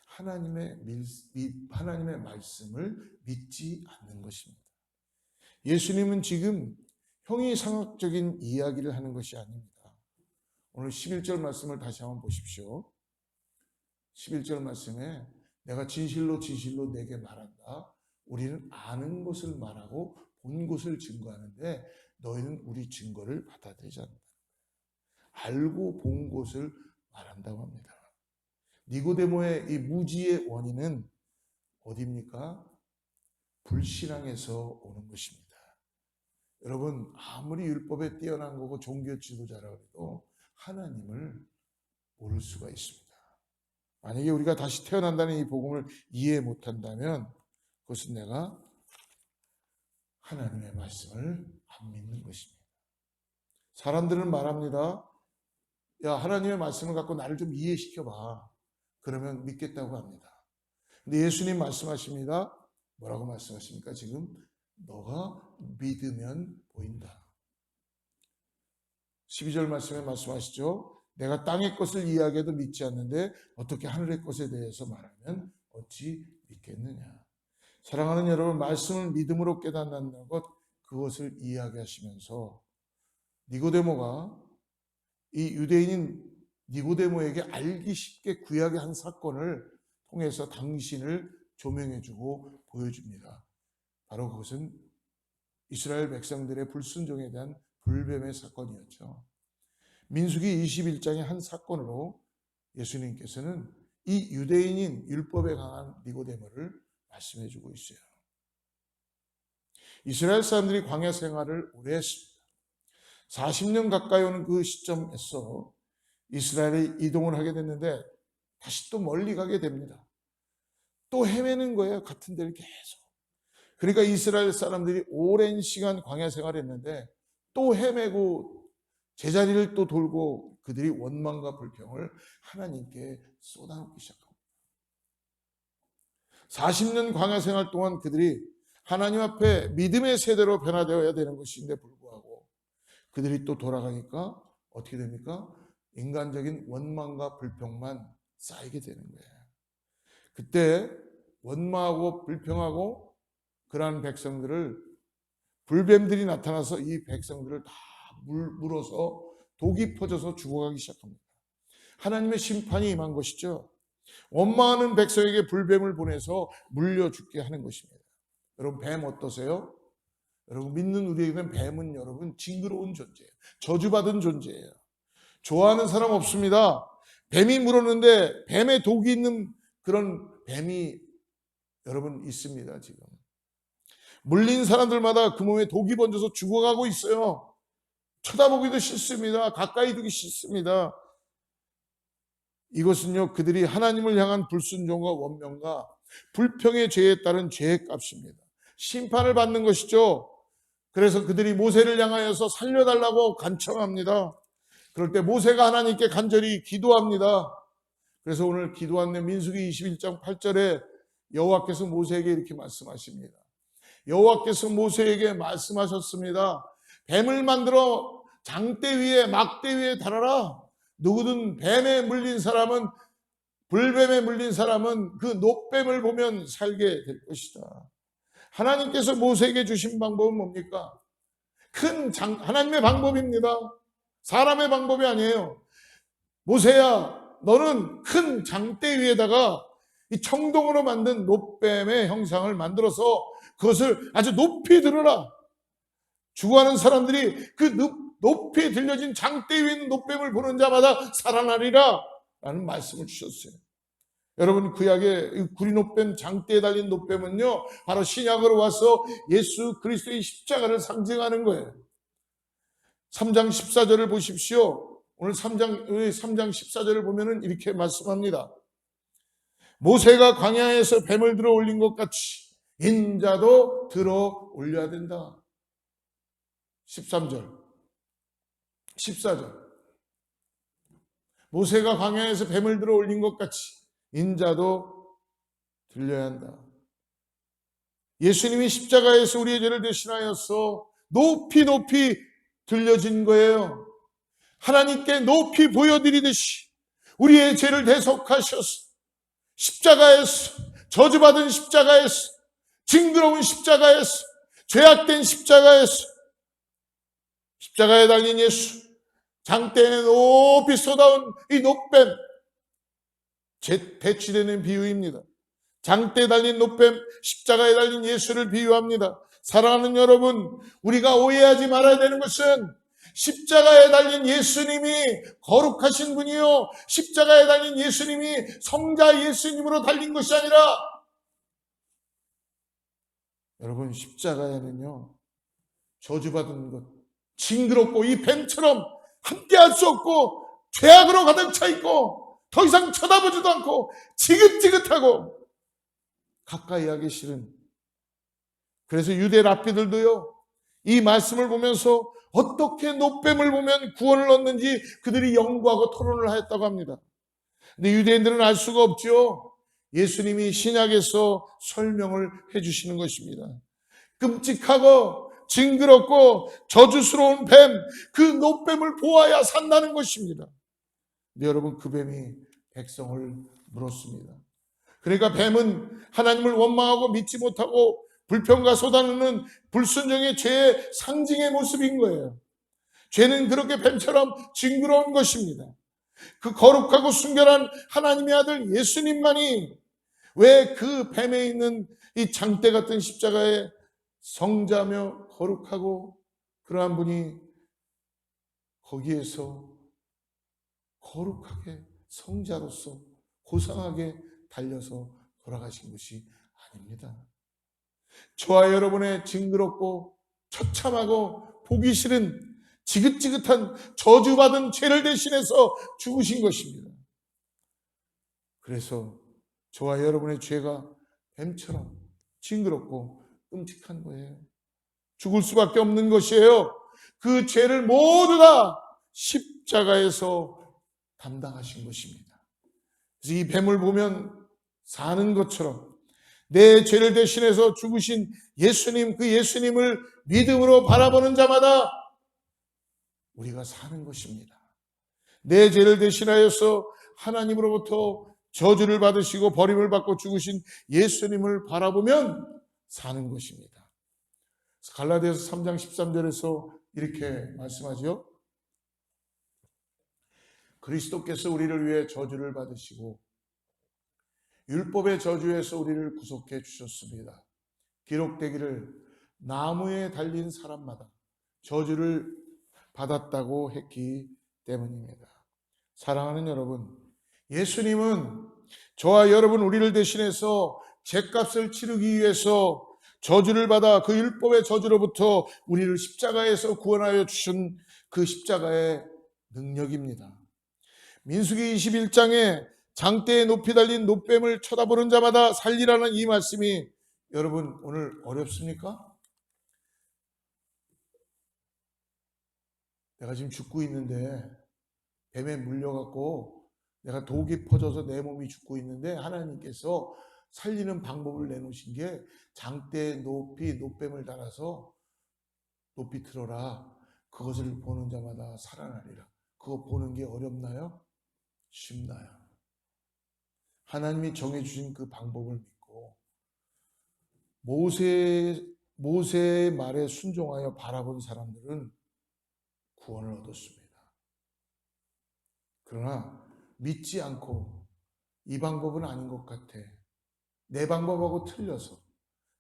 Speaker 1: 하나님의 말씀을 믿지 않는 것입니다. 예수님은 지금 형이상학적인 이야기를 하는 것이 아닙니다. 오늘 11절 말씀을 다시 한번 보십시오. 11절 말씀에 내가 진실로 진실로 내게 말한다. 우리는 아는 것을 말하고 본 것을 증거하는데 너희는 우리 증거를 받아들이지 않는다. 알고 본 것을 말한다고 합니다. 니고데모의 이 무지의 원인은 어디입니까? 불신앙에서 오는 것입니다. 여러분, 아무리 율법에 뛰어난 거고 종교 지도자라고 해도 하나님을 모를 수가 있습니다. 만약에 우리가 다시 태어난다는 이 복음을 이해 못한다면 그것은 내가 하나님의 말씀을 안 믿는 것입니다. 사람들은 말합니다. 야, 하나님의 말씀을 갖고 나를 좀 이해시켜봐. 그러면 믿겠다고 합니다. 근데 예수님 말씀하십니다. 뭐라고 말씀하십니까? 지금 너가 믿으면 보인다. 12절 말씀에 말씀하시죠. 내가 땅의 것을 이야기해도 믿지 않는데 어떻게 하늘의 것에 대해서 말하면 어찌 믿겠느냐. 사랑하는 여러분, 말씀을 믿음으로 깨닫는다는 것, 그것을 이야기하시면서 니고데모가 이 유대인인 니고데모에게 알기 쉽게 구약의 한 사건을 통해서 당신을 조명해주고 보여줍니다. 바로 그것은 이스라엘 백성들의 불순종에 대한 불뱀의 사건이었죠. 민수기 21장의 한 사건으로 예수님께서는 이 유대인인 율법에 강한 니고데모를 말씀해주고 있어요. 이스라엘 사람들이 광야 생활을 오래 했습니다. 40년 가까이 오는 그 시점에서 이스라엘이 이동을 하게 됐는데 다시 또 멀리 가게 됩니다. 또 헤매는 거예요. 같은 데를 계속. 그러니까 이스라엘 사람들이 오랜 시간 광야 생활을 했는데 또 헤매고 제자리를 또 돌고 그들이 원망과 불평을 하나님께 쏟아놓기 시작합니다. 40년 광야 생활 동안 그들이 하나님 앞에 믿음의 세대로 변화되어야 되는 것인데 불구하고 그들이 또 돌아가니까 어떻게 됩니까? 인간적인 원망과 불평만 쌓이게 되는 거예요. 그때 원망하고 불평하고 그러한 백성들을 불뱀들이 나타나서 이 백성들을 다 물어서 독이 퍼져서 죽어가기 시작합니다. 하나님의 심판이 임한 것이죠. 원망하는 백성에게 불뱀을 보내서 물려 죽게 하는 것입니다. 여러분, 뱀 어떠세요? 여러분, 믿는 우리에게는 뱀은 여러분 징그러운 존재예요. 저주받은 존재예요. 좋아하는 사람 없습니다. 뱀이 물었는데 뱀에 독이 있는 그런 뱀이 여러분 있습니다. 지금 물린 사람들마다 그 몸에 독이 번져서 죽어가고 있어요. 쳐다보기도 싫습니다. 가까이 두기 싫습니다. 이것은요, 그들이 하나님을 향한 불순종과 원명과 불평의 죄에 따른 죄의 값입니다. 심판을 받는 것이죠. 그래서 그들이 모세를 향하여서 살려달라고 간청합니다. 그럴 때 모세가 하나님께 간절히 기도합니다. 그래서 오늘 기도하는 민수기 21장 8절에 여호와께서 모세에게 이렇게 말씀하십니다. 여호와께서 모세에게 말씀하셨습니다. 뱀을 만들어 장대 위에 막대 위에 달아라. 누구든 뱀에 물린 사람은, 불뱀에 물린 사람은 그 노뱀을 보면 살게 될 것이다. 하나님께서 모세에게 주신 방법은 뭡니까? 하나님의 방법입니다. 사람의 방법이 아니에요. 모세야, 너는 큰 장대 위에다가 이 청동으로 만든 노뱀의 형상을 만들어서 그것을 아주 높이 들어라. 죽어가는 사람들이 그 높이 들려진 장대 위에 있는 노뱀을 보는 자마다 살아나리라 라는 말씀을 주셨어요. 여러분, 구약의 구리노뱀, 장대에 달린 노뱀은요, 바로 신약으로 와서 예수 그리스도의 십자가를 상징하는 거예요. 3장 14절을 보십시오. 오늘 3장 14절을 보면은 이렇게 말씀합니다. 모세가 광야에서 뱀을 들어 올린 것 같이 인자도 들어 올려야 된다. 13절, 14절. 모세가 광야에서 뱀을 들어 올린 것 같이 인자도 들려야 한다. 예수님이 십자가에서 우리의 죄를 대신하여서 높이 높이 들려진 거예요. 하나님께 높이 보여드리듯이 우리의 죄를 대속하셔서 십자가에서, 저주받은 십자가에서, 징그러운 십자가에서, 죄악된 십자가에서, 십자가에 달린 예수, 장대에 높이 쏟아온 이 노뱀, 배치되는 비유입니다. 장대에 달린 노뱀, 십자가에 달린 예수를 비유합니다. 사랑하는 여러분, 우리가 오해하지 말아야 되는 것은 십자가에 달린 예수님이 거룩하신 분이요, 십자가에 달린 예수님이 성자 예수님으로 달린 것이 아니라, 여러분, 십자가에는요 저주받은 것, 징그럽고 이 뱀처럼 함께할 수 없고 죄악으로 가득 차 있고 더 이상 쳐다보지도 않고 지긋지긋하고 가까이 하기 싫은, 그래서 유대 랍비들도요 이 말씀을 보면서 어떻게 노뱀을 보면 구원을 얻는지 그들이 연구하고 토론을 하였다고 합니다. 근데 유대인들은 알 수가 없죠. 예수님이 신약에서 설명을 해주시는 것입니다. 끔찍하고 징그럽고 저주스러운 뱀, 그 노뱀을 보아야 산다는 것입니다. 근데 여러분, 그 뱀이 백성을 물었습니다. 그러니까 뱀은 하나님을 원망하고 믿지 못하고 불평과 쏟아내는 불순종의 죄의 상징의 모습인 거예요. 죄는 그렇게 뱀처럼 징그러운 것입니다. 그 거룩하고 순결한 하나님의 아들 예수님만이 왜 그 뱀에 있는 이 장대 같은 십자가에 성자며 거룩하고 그러한 분이 거기에서 거룩하게 성자로서 고상하게 달려서 돌아가신 것이 아닙니다. 저와 여러분의 징그럽고 처참하고 보기 싫은 지긋지긋한 저주받은 죄를 대신해서 죽으신 것입니다. 그래서 저와 여러분의 죄가 뱀처럼 징그럽고 끔찍한 거예요. 죽을 수밖에 없는 것이에요. 그 죄를 모두 다 십자가에서 담당하신 것입니다. 그래서 이 뱀을 보면 사는 것처럼 내 죄를 대신해서 죽으신 예수님, 그 예수님을 믿음으로 바라보는 자마다 우리가 사는 것입니다. 내 죄를 대신하여서 하나님으로부터 저주를 받으시고 버림을 받고 죽으신 예수님을 바라보면 사는 것입니다. 갈라디아서 3장 13절에서 이렇게 말씀하죠. 그리스도께서 우리를 위해 저주를 받으시고 율법의 저주에서 우리를 구속해 주셨습니다. 기록되기를 나무에 달린 사람마다 저주를 받았다고 했기 때문입니다. 사랑하는 여러분, 예수님은 저와 여러분 우리를 대신해서 죄값을 치르기 위해서 저주를 받아 그 율법의 저주로부터 우리를 십자가에서 구원하여 주신 그 십자가의 능력입니다. 민수기 21장에 장대에 높이 달린 노뱀을 쳐다보는 자마다 살리라는 이 말씀이 여러분 오늘 어렵습니까? 내가 지금 죽고 있는데 뱀에 물려갖고 내가 독이 퍼져서 내 몸이 죽고 있는데 하나님께서 살리는 방법을 내놓으신 게 장대에 높이 노뱀을 달아서 높이 들어라. 그것을 보는 자마다 살아나리라. 그거 보는 게 어렵나요? 쉽나요? 하나님이 정해주신 그 방법을 믿고 모세의 말에 순종하여 바라본 사람들은 구원을 얻었습니다. 그러나 믿지 않고 이 방법은 아닌 것 같아. 내 방법하고 틀려서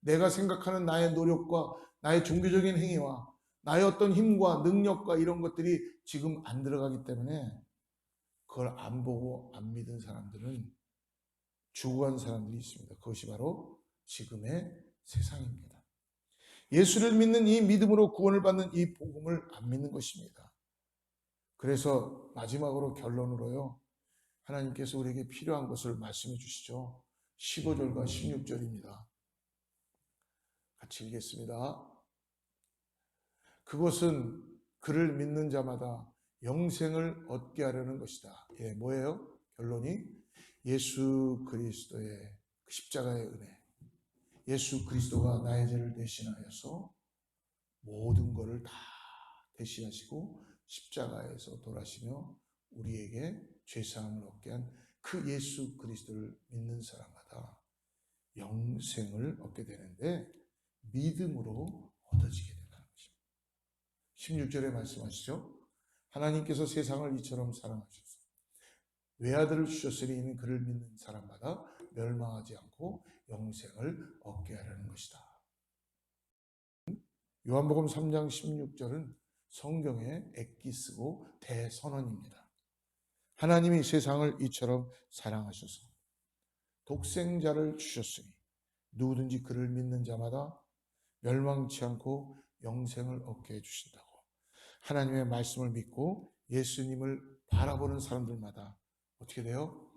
Speaker 1: 내가 생각하는 나의 노력과 나의 종교적인 행위와 나의 어떤 힘과 능력과 이런 것들이 지금 안 들어가기 때문에 그걸 안 보고 안 믿은 사람들은 죽어간 사람들이 있습니다. 그것이 바로 지금의 세상입니다. 예수를 믿는 이 믿음으로 구원을 받는 이 복음을 안 믿는 것입니다. 그래서 마지막으로 결론으로요. 하나님께서 우리에게 필요한 것을 말씀해 주시죠. 15절과 16절입니다. 같이 읽겠습니다. 그것은 그를 믿는 자마다 영생을 얻게 하려는 것이다. 예, 뭐예요? 결론이 예수 그리스도의 십자가의 은혜. 예수 그리스도가 나의 죄를 대신하여서 모든 것을 다 대신하시고 십자가에서 돌아가시며 우리에게 죄사함을 얻게 한 그 예수 그리스도를 믿는 사람마다 영생을 얻게 되는데 믿음으로 얻어지게 된다는 것입니다. 16절에 말씀하시죠. 하나님께서 세상을 이처럼 사랑하셔서 외아들을 주셨으니 이는 그를 믿는 사람마다 멸망하지 않고 영생을 얻게 하려는 것이다. 요한복음 3장 16절은 성경의 엑기스고 대선언입니다. 하나님이 세상을 이처럼 사랑하셔서 독생자를 주셨으니 누구든지 그를 믿는 자마다 멸망치 않고 영생을 얻게 해주신다고. 하나님의 말씀을 믿고 예수님을 바라보는 사람들마다 어떻게 돼요?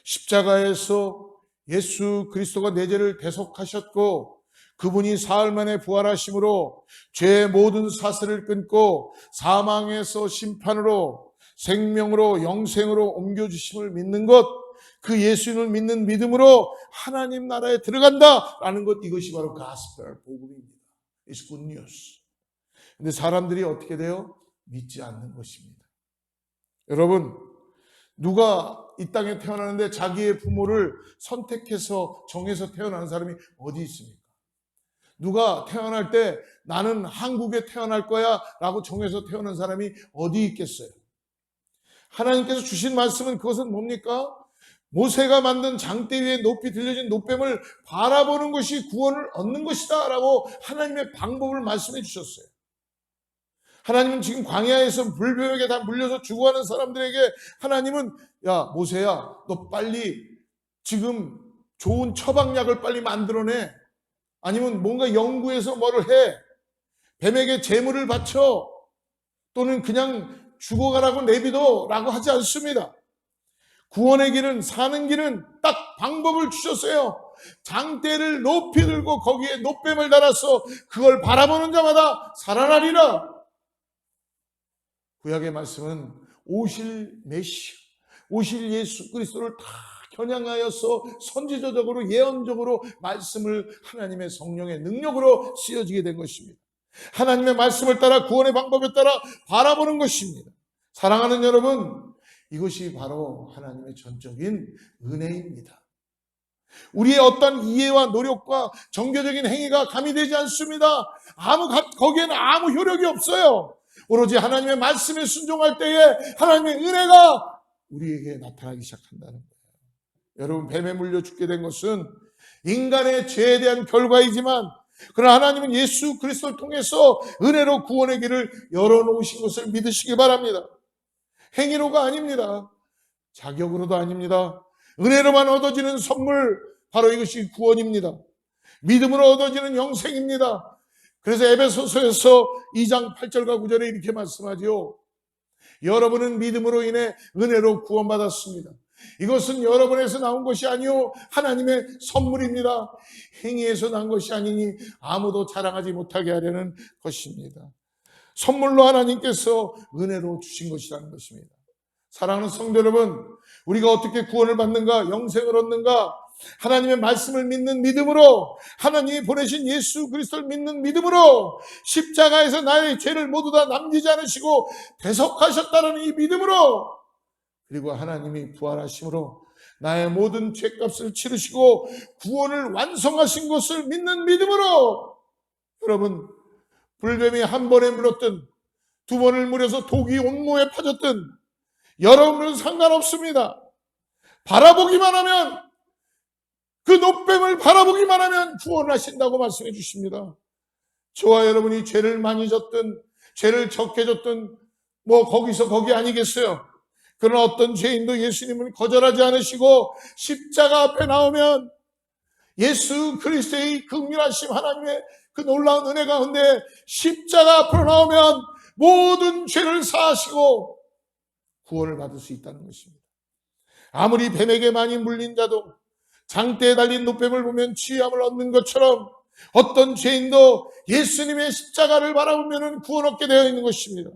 Speaker 1: 십자가에서 예수 그리스도가 내 죄를 대속하셨고 그분이 사흘 만에 부활하심으로 죄의 모든 사슬을 끊고 사망에서 심판으로 생명으로 영생으로 옮겨주심을 믿는 것, 그 예수님을 믿는 믿음으로 하나님 나라에 들어간다라는 것, 이것이 바로 가스펠 복음입니다. It's good news. 근데 사람들이 어떻게 돼요? 믿지 않는 것입니다. 여러분, 누가 이 땅에 태어나는데 자기의 부모를 선택해서 정해서 태어나는 사람이 어디 있습니까? 누가 태어날 때 나는 한국에 태어날 거야 라고 정해서 태어난 사람이 어디 있겠어요? 하나님께서 주신 말씀은 그것은 뭡니까? 모세가 만든 장대 위에 높이 들려진 노뱀을 바라보는 것이 구원을 얻는 것이다 라고 하나님의 방법을 말씀해 주셨어요. 하나님은 지금 광야에서 불뱀에게 다 물려서 죽어가는 사람들에게 하나님은 야 모세야 너 빨리 지금 좋은 처방약을 빨리 만들어내. 아니면 뭔가 연구해서 뭐를 해. 뱀에게 제물을 바쳐. 또는 그냥 죽어가라고 내비둬 라고 하지 않습니다. 구원의 길은, 사는 길은 딱 방법을 주셨어요. 장대를 높이 들고 거기에 노뱀을 달아서 그걸 바라보는 자마다 살아나리라. 구약의 말씀은 오실 메시아, 오실 예수 그리스도를 다 겨냥하여서 선지자적으로 예언적으로 말씀을 하나님의 성령의 능력으로 쓰여지게 된 것입니다. 하나님의 말씀을 따라 구원의 방법에 따라 바라보는 것입니다. 사랑하는 여러분, 이것이 바로 하나님의 전적인 은혜입니다. 우리의 어떤 이해와 노력과 정교적인 행위가 가미되지 않습니다. 거기에는 아무 효력이 없어요. 오로지 하나님의 말씀에 순종할 때에 하나님의 은혜가 우리에게 나타나기 시작한다는 거예요. 여러분, 뱀에 물려 죽게 된 것은 인간의 죄에 대한 결과이지만 그러나 하나님은 예수 그리스도를 통해서 은혜로 구원의 길을 열어놓으신 것을 믿으시기 바랍니다. 행위로가 아닙니다. 자격으로도 아닙니다. 은혜로만 얻어지는 선물, 바로 이것이 구원입니다. 믿음으로 얻어지는 영생입니다. 그래서 에베소서에서 2장 8절과 9절에 이렇게 말씀하죠. 여러분은 믿음으로 인해 은혜로 구원받았습니다. 이것은 여러분에서 나온 것이 아니요 하나님의 선물입니다. 행위에서 난 것이 아니니 아무도 자랑하지 못하게 하려는 것입니다. 선물로 하나님께서 은혜로 주신 것이라는 것입니다. 사랑하는 성도 여러분, 우리가 어떻게 구원을 받는가, 영생을 얻는가? 하나님의 말씀을 믿는 믿음으로, 하나님이 보내신 예수 그리스도를 믿는 믿음으로, 십자가에서 나의 죄를 모두 다 남기지 않으시고 대속하셨다는 이 믿음으로, 그리고 하나님이 부활하심으로 나의 모든 죄값을 치르시고 구원을 완성하신 것을 믿는 믿음으로, 여러분, 불뱀이 한 번에 물었든 두 번을 물어서 독이 온몸에 파졌든 여러분은 상관없습니다. 바라보기만 하면, 그 노뱀을 바라보기만 하면 구원하신다고 말씀해 주십니다. 저와 여러분이 죄를 많이 졌든 죄를 적게 졌든 거기서 거기 아니겠어요. 그러나 어떤 죄인도 예수님을 거절하지 않으시고 십자가 앞에 나오면 예수 그리스도의 긍휼하심, 하나님의 그 놀라운 은혜 가운데 십자가 앞으로 나오면 모든 죄를 사하시고 구원을 받을 수 있다는 것입니다. 아무리 뱀에게 많이 물린 자도 장대에 달린 노뱀을 보면 치유함을 얻는 것처럼 어떤 죄인도 예수님의 십자가를 바라보면 구원 얻게 되어 있는 것입니다.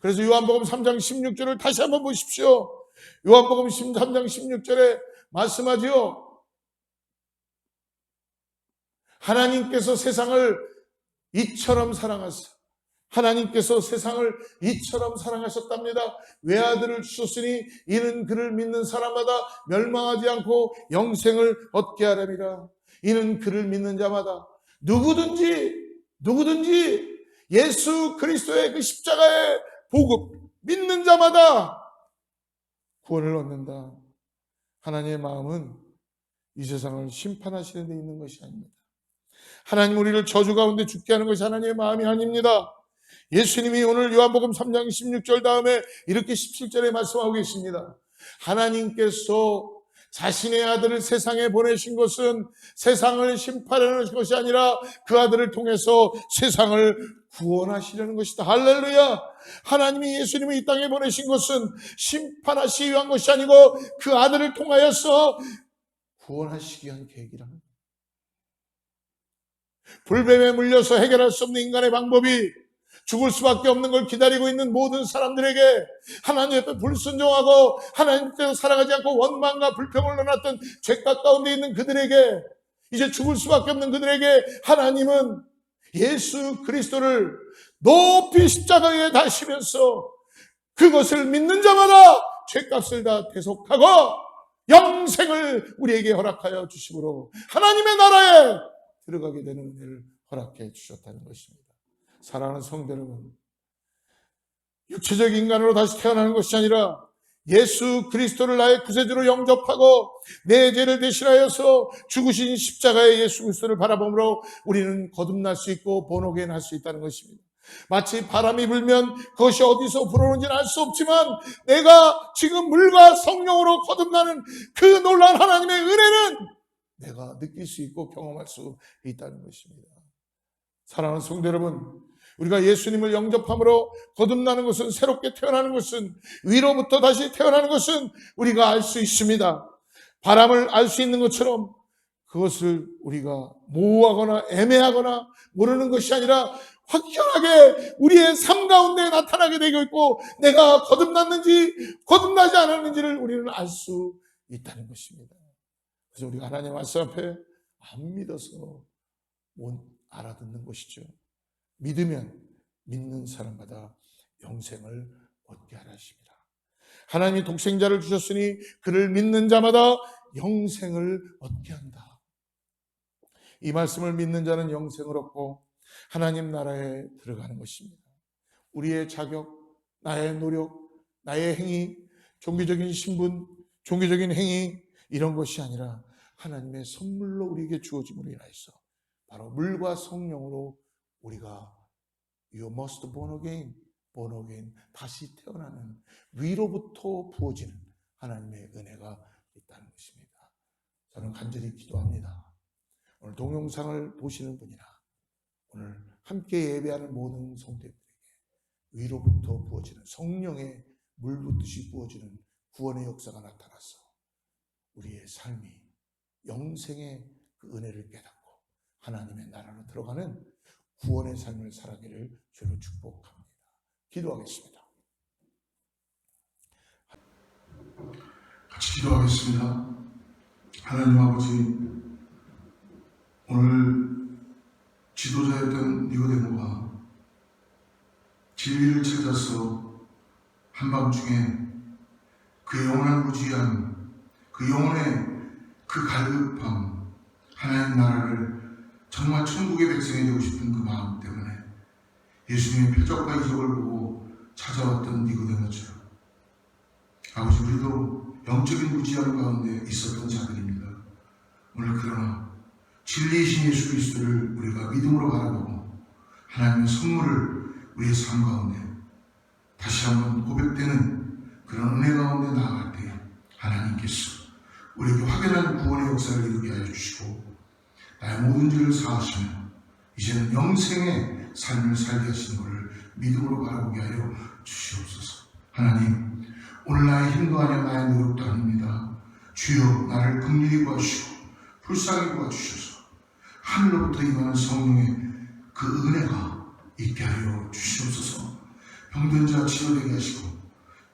Speaker 1: 그래서 요한복음 3장 16절을 다시 한번 보십시오. 요한복음 3장 16절에 말씀하지요. 하나님께서 세상을 이처럼 사랑하사, 하나님께서 세상을 이처럼 사랑하셨답니다. 외아들을 주셨으니 이는 그를 믿는 사람마다 멸망하지 않고 영생을 얻게 하렵니다. 이는 그를 믿는 자마다 누구든지 예수 그리스도의 그 십자가의 복음 믿는 자마다 구원을 얻는다. 하나님의 마음은 이 세상을 심판하시는 데 있는 것이 아닙니다. 하나님 우리를 저주 가운데 죽게 하는 것이 하나님의 마음이 아닙니다. 예수님이 오늘 요한복음 3장 16절 다음에 이렇게 17절에 말씀하고 계십니다. 하나님께서 자신의 아들을 세상에 보내신 것은 세상을 심판하는 것이 아니라 그 아들을 통해서 세상을 구원하시려는 것이다. 할렐루야! 하나님이 예수님을 이 땅에 보내신 것은 심판하시기 위한 것이 아니고 그 아들을 통하여서 구원하시기 위한 계획이랍니다. 불뱀에 물려서 해결할 수 없는 인간의 방법이 죽을 수밖에 없는 걸 기다리고 있는 모든 사람들에게, 하나님 앞에 불순종하고 하나님께서 사랑하지 않고 원망과 불평을 넣어놨던 죄악 가운데 있는 그들에게, 이제 죽을 수밖에 없는 그들에게 하나님은 예수 그리스도를 높이 십자가에 다시면서 그것을 믿는 자마다 죄값을 다 대속하고 영생을 우리에게 허락하여 주심으로 하나님의 나라에 들어가게 되는 은혜를 허락해 주셨다는 것입니다. 사랑하는 성도 여러분, 육체적 인간으로 다시 태어나는 것이 아니라 예수 그리스도를 나의 구세주로 영접하고 내 죄를 대신하여서 죽으신 십자가의 예수 그리스도를 바라보므로 우리는 거듭날 수 있고 본어게인 할 수 있다는 것입니다. 마치 바람이 불면 그것이 어디서 불어오는지는 알 수 없지만 내가 지금 물과 성령으로 거듭나는 그 놀라운 하나님의 은혜는 내가 느낄 수 있고 경험할 수 있다는 것입니다. 사랑하는 성도 여러분, 우리가 예수님을 영접함으로 거듭나는 것은, 새롭게 태어나는 것은, 위로부터 다시 태어나는 것은 우리가 알 수 있습니다. 바람을 알 수 있는 것처럼 그것을 우리가 모호하거나 애매하거나 모르는 것이 아니라 확연하게 우리의 삶 가운데 나타나게 되고 있고, 내가 거듭났는지 거듭나지 않았는지를 우리는 알 수 있다는 것입니다. 그래서 우리가 하나님 말씀 앞에 안 믿어서 못 알아듣는 것이죠. 믿으면 믿는 사람마다 영생을 얻게 하라 하십니다. 하나님이 독생자를 주셨으니 그를 믿는 자마다 영생을 얻게 한다. 이 말씀을 믿는 자는 영생을 얻고 하나님 나라에 들어가는 것입니다. 우리의 자격, 나의 노력, 나의 행위, 종교적인 신분, 종교적인 행위, 이런 것이 아니라 하나님의 선물로 우리에게 주어짐으로 인하여서 바로 물과 성령으로 우리가 You must born again, 다시 태어나는, 위로부터 부어지는 하나님의 은혜가 있다는 것입니다. 저는 간절히 기도합니다. 오늘 동영상을 보시는 분이나 오늘 함께 예배하는 모든 성도들에게 위로부터 부어지는 성령의 물붓듯이 부어지는 구원의 역사가 나타나서 우리의 삶이 영생의 그 은혜를 깨닫고 하나님의 나라로 들어가는 구원의 삶을 살아가기를 주로 축복합니다. 기도하겠습니다. 같이 기도하겠습니다. 하나님 아버지, 오늘 지도자였던 니고데모가 진리를 찾아서 한밤중에 그 영원한 무지한, 그 영혼의 그 갈급함, 하나님 나라를 정말 천국의 백성이 되고 싶은 그 마음 때문에 예수님의 표적과 이적을 보고 찾아왔던 니고데모처럼 아버지, 우리도 영적인 무지함 가운데 있었던 자들입니다. 오늘 그러나 진리이신 예수 그리스도를 우리가 믿음으로 바라보고 하나님의 선물을 우리의 삶 가운데 다시 한번 고백되는 그런 은혜 가운데 나아갈 때 하나님께서 우리에게 확연한 구원의 역사를 이루게 하여 주시고 나의 모든 죄를 사하시며 이제는 영생의 삶을 살게 하시는 것을 믿음으로 바라보게 하여 주시옵소서. 하나님, 오늘 나의 힘도 아니야 나의 노력도 아닙니다. 주여 나를 긍휼히 구하시고 불쌍히 구하주셔서 하늘로부터 임하는 성령의 그 은혜가 있게 하여 주시옵소서. 병든 자 치료되게 하시고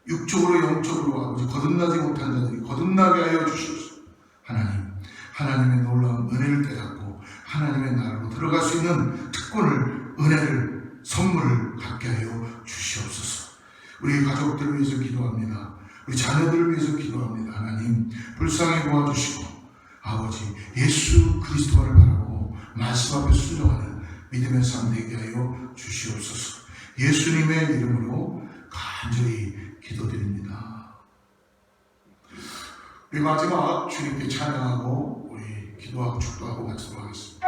Speaker 1: 육적으로 영적으로 아버지 거듭나지 못한 자들이 거듭나게 하여 주시옵소서. 하나님, 하나님의 놀라운 은혜를 깨닫고 하나님의 나라로 들어갈 수 있는 특권을, 은혜를, 선물을 갖게 하여 주시옵소서. 우리 가족들을 위해서 기도합니다. 우리 자녀들을 위해서 기도합니다. 하나님, 불쌍히 도와주시고 아버지, 예수 그리스도를 바라보고 말씀 앞에 순종하는 믿음의 삶 되게 하여 주시옵소서. 예수님의 이름으로 간절히 기도드립니다. 우리 마지막 주님께 찬양하고 우리 기도하고 축도하고 말씀하겠습니다.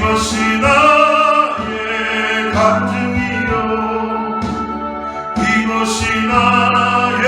Speaker 3: 이것이 나의 간증이요 이것이 나의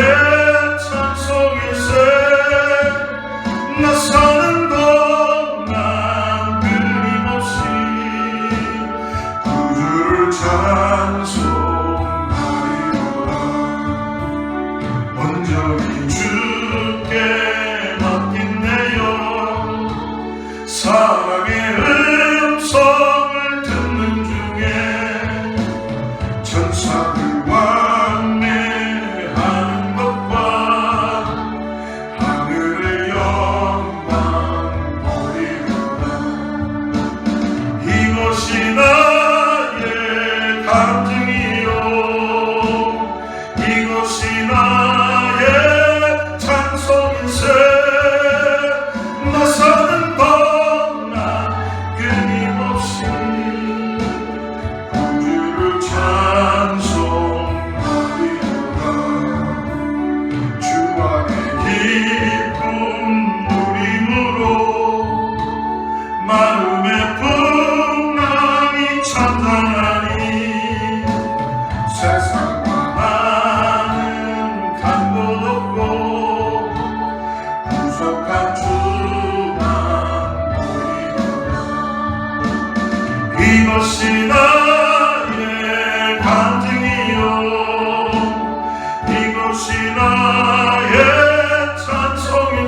Speaker 3: 찬송일세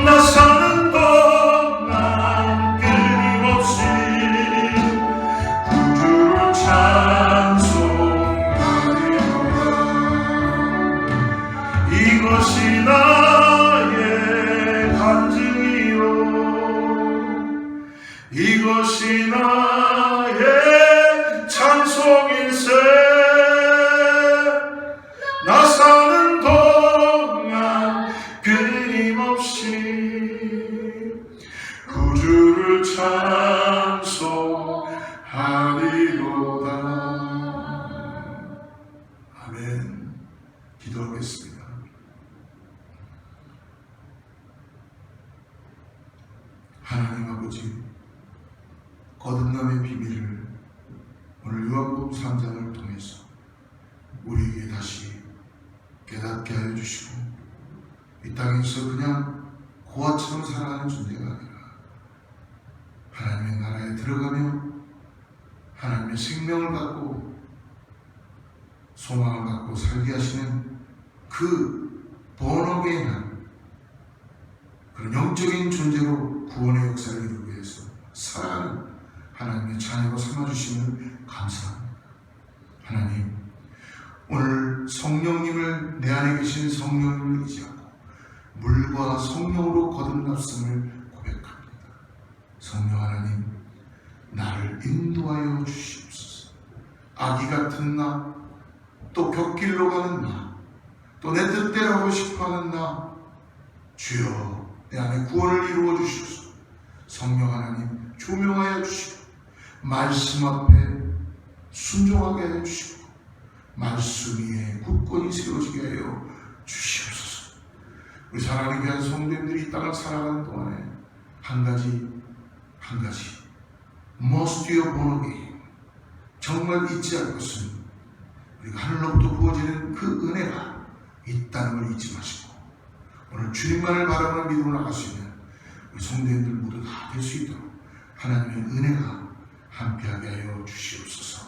Speaker 3: 나 사는 동안 끊임없이 구주를 찬송하리로라 이것이 나의 간증이요 이것이 나의 찬송일세 나 사는 동안 끊임없이 구주를 찬송하리로다.
Speaker 1: 아멘. 기도하겠습니다. 하나님 아버지,
Speaker 3: 비밀을 오늘 요한복음 3장을 통해서 우리에게 다시 깨닫게 하여 주시고 이 땅에서 그냥 고아처럼 살아가는 존재가 아니라 하나님의 나라에 들어가며 하나님의 생명을 갖고 소망을 갖고 살게 하시는 그 본어게인한 그런 영적인 존재로 구원의 역사를 이루기 위해서 살아가는 하나님의 자녀로 삼아주시는 감사합니다. 하나님, 오늘 성령님을 내 안에 계신 성령님을 의지하고 물과 성령으로 거듭났음을 고백합니다. 성령 하나님, 나를 인도하여 주시옵소서. 아기 같은 나, 또 곁길로 가는 나, 또 내 뜻대로 하고 싶어하는 나, 주여 내 안에 구원을 이루어 주시옵소서. 성령 하나님 조명하여 주시고 말씀 앞에 순종하게 하여 주시고 말씀 위에 굳건히 세워지게 하여 주시옵소서. 우리 사랑하는 귀한 성도님들이 이 땅을 살아가는 동안에 한 가지 must be born again, 정말 잊지 않을 것은 우리가 하늘로부터 부어지는 그 은혜가 있다는 걸 잊지 마시고 오늘 주님만을 바라보는 믿음으로 나갈 수 있는 우리 성도님들 모두 다 될 수 있도록 하나님의 은혜가 함께하게 하여 주시옵소서.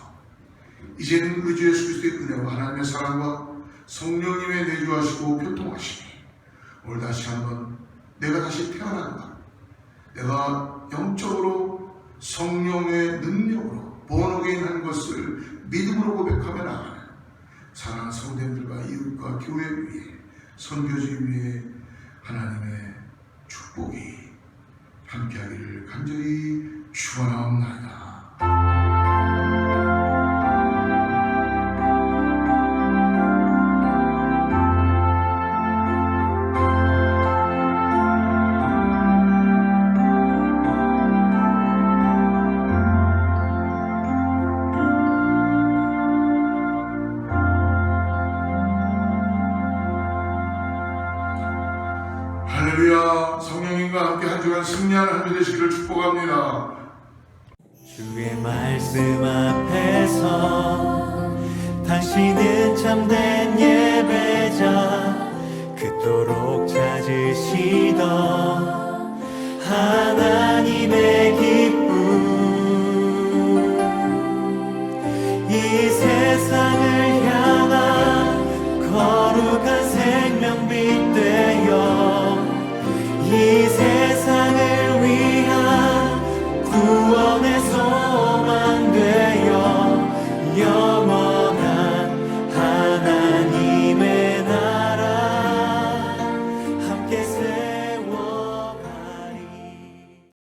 Speaker 3: 이제는 우리 주 예수 그리스도의 은혜와 하나님의 사랑과 성령님의 내주하시고 교통하시니 오늘 다시 한번 내가 다시 태어난다, 내가 영적으로 성령의 능력으로 본어게인 한 것을 믿음으로 고백하며 나가는 사랑하는 성도님들과 이웃과 교회 위에 선교지 위에 하나님의 축복이 함께하기를 간절히 축원하옵나이다. 할렐루야. 성령님과 함께 한 주간 승리하는 한 주 되시기를 축복합니다.
Speaker 4: 주의 말씀 앞에서 당신은 참된 예배자, 그토록 찾으시던 하나님의 기쁨, 이 세상을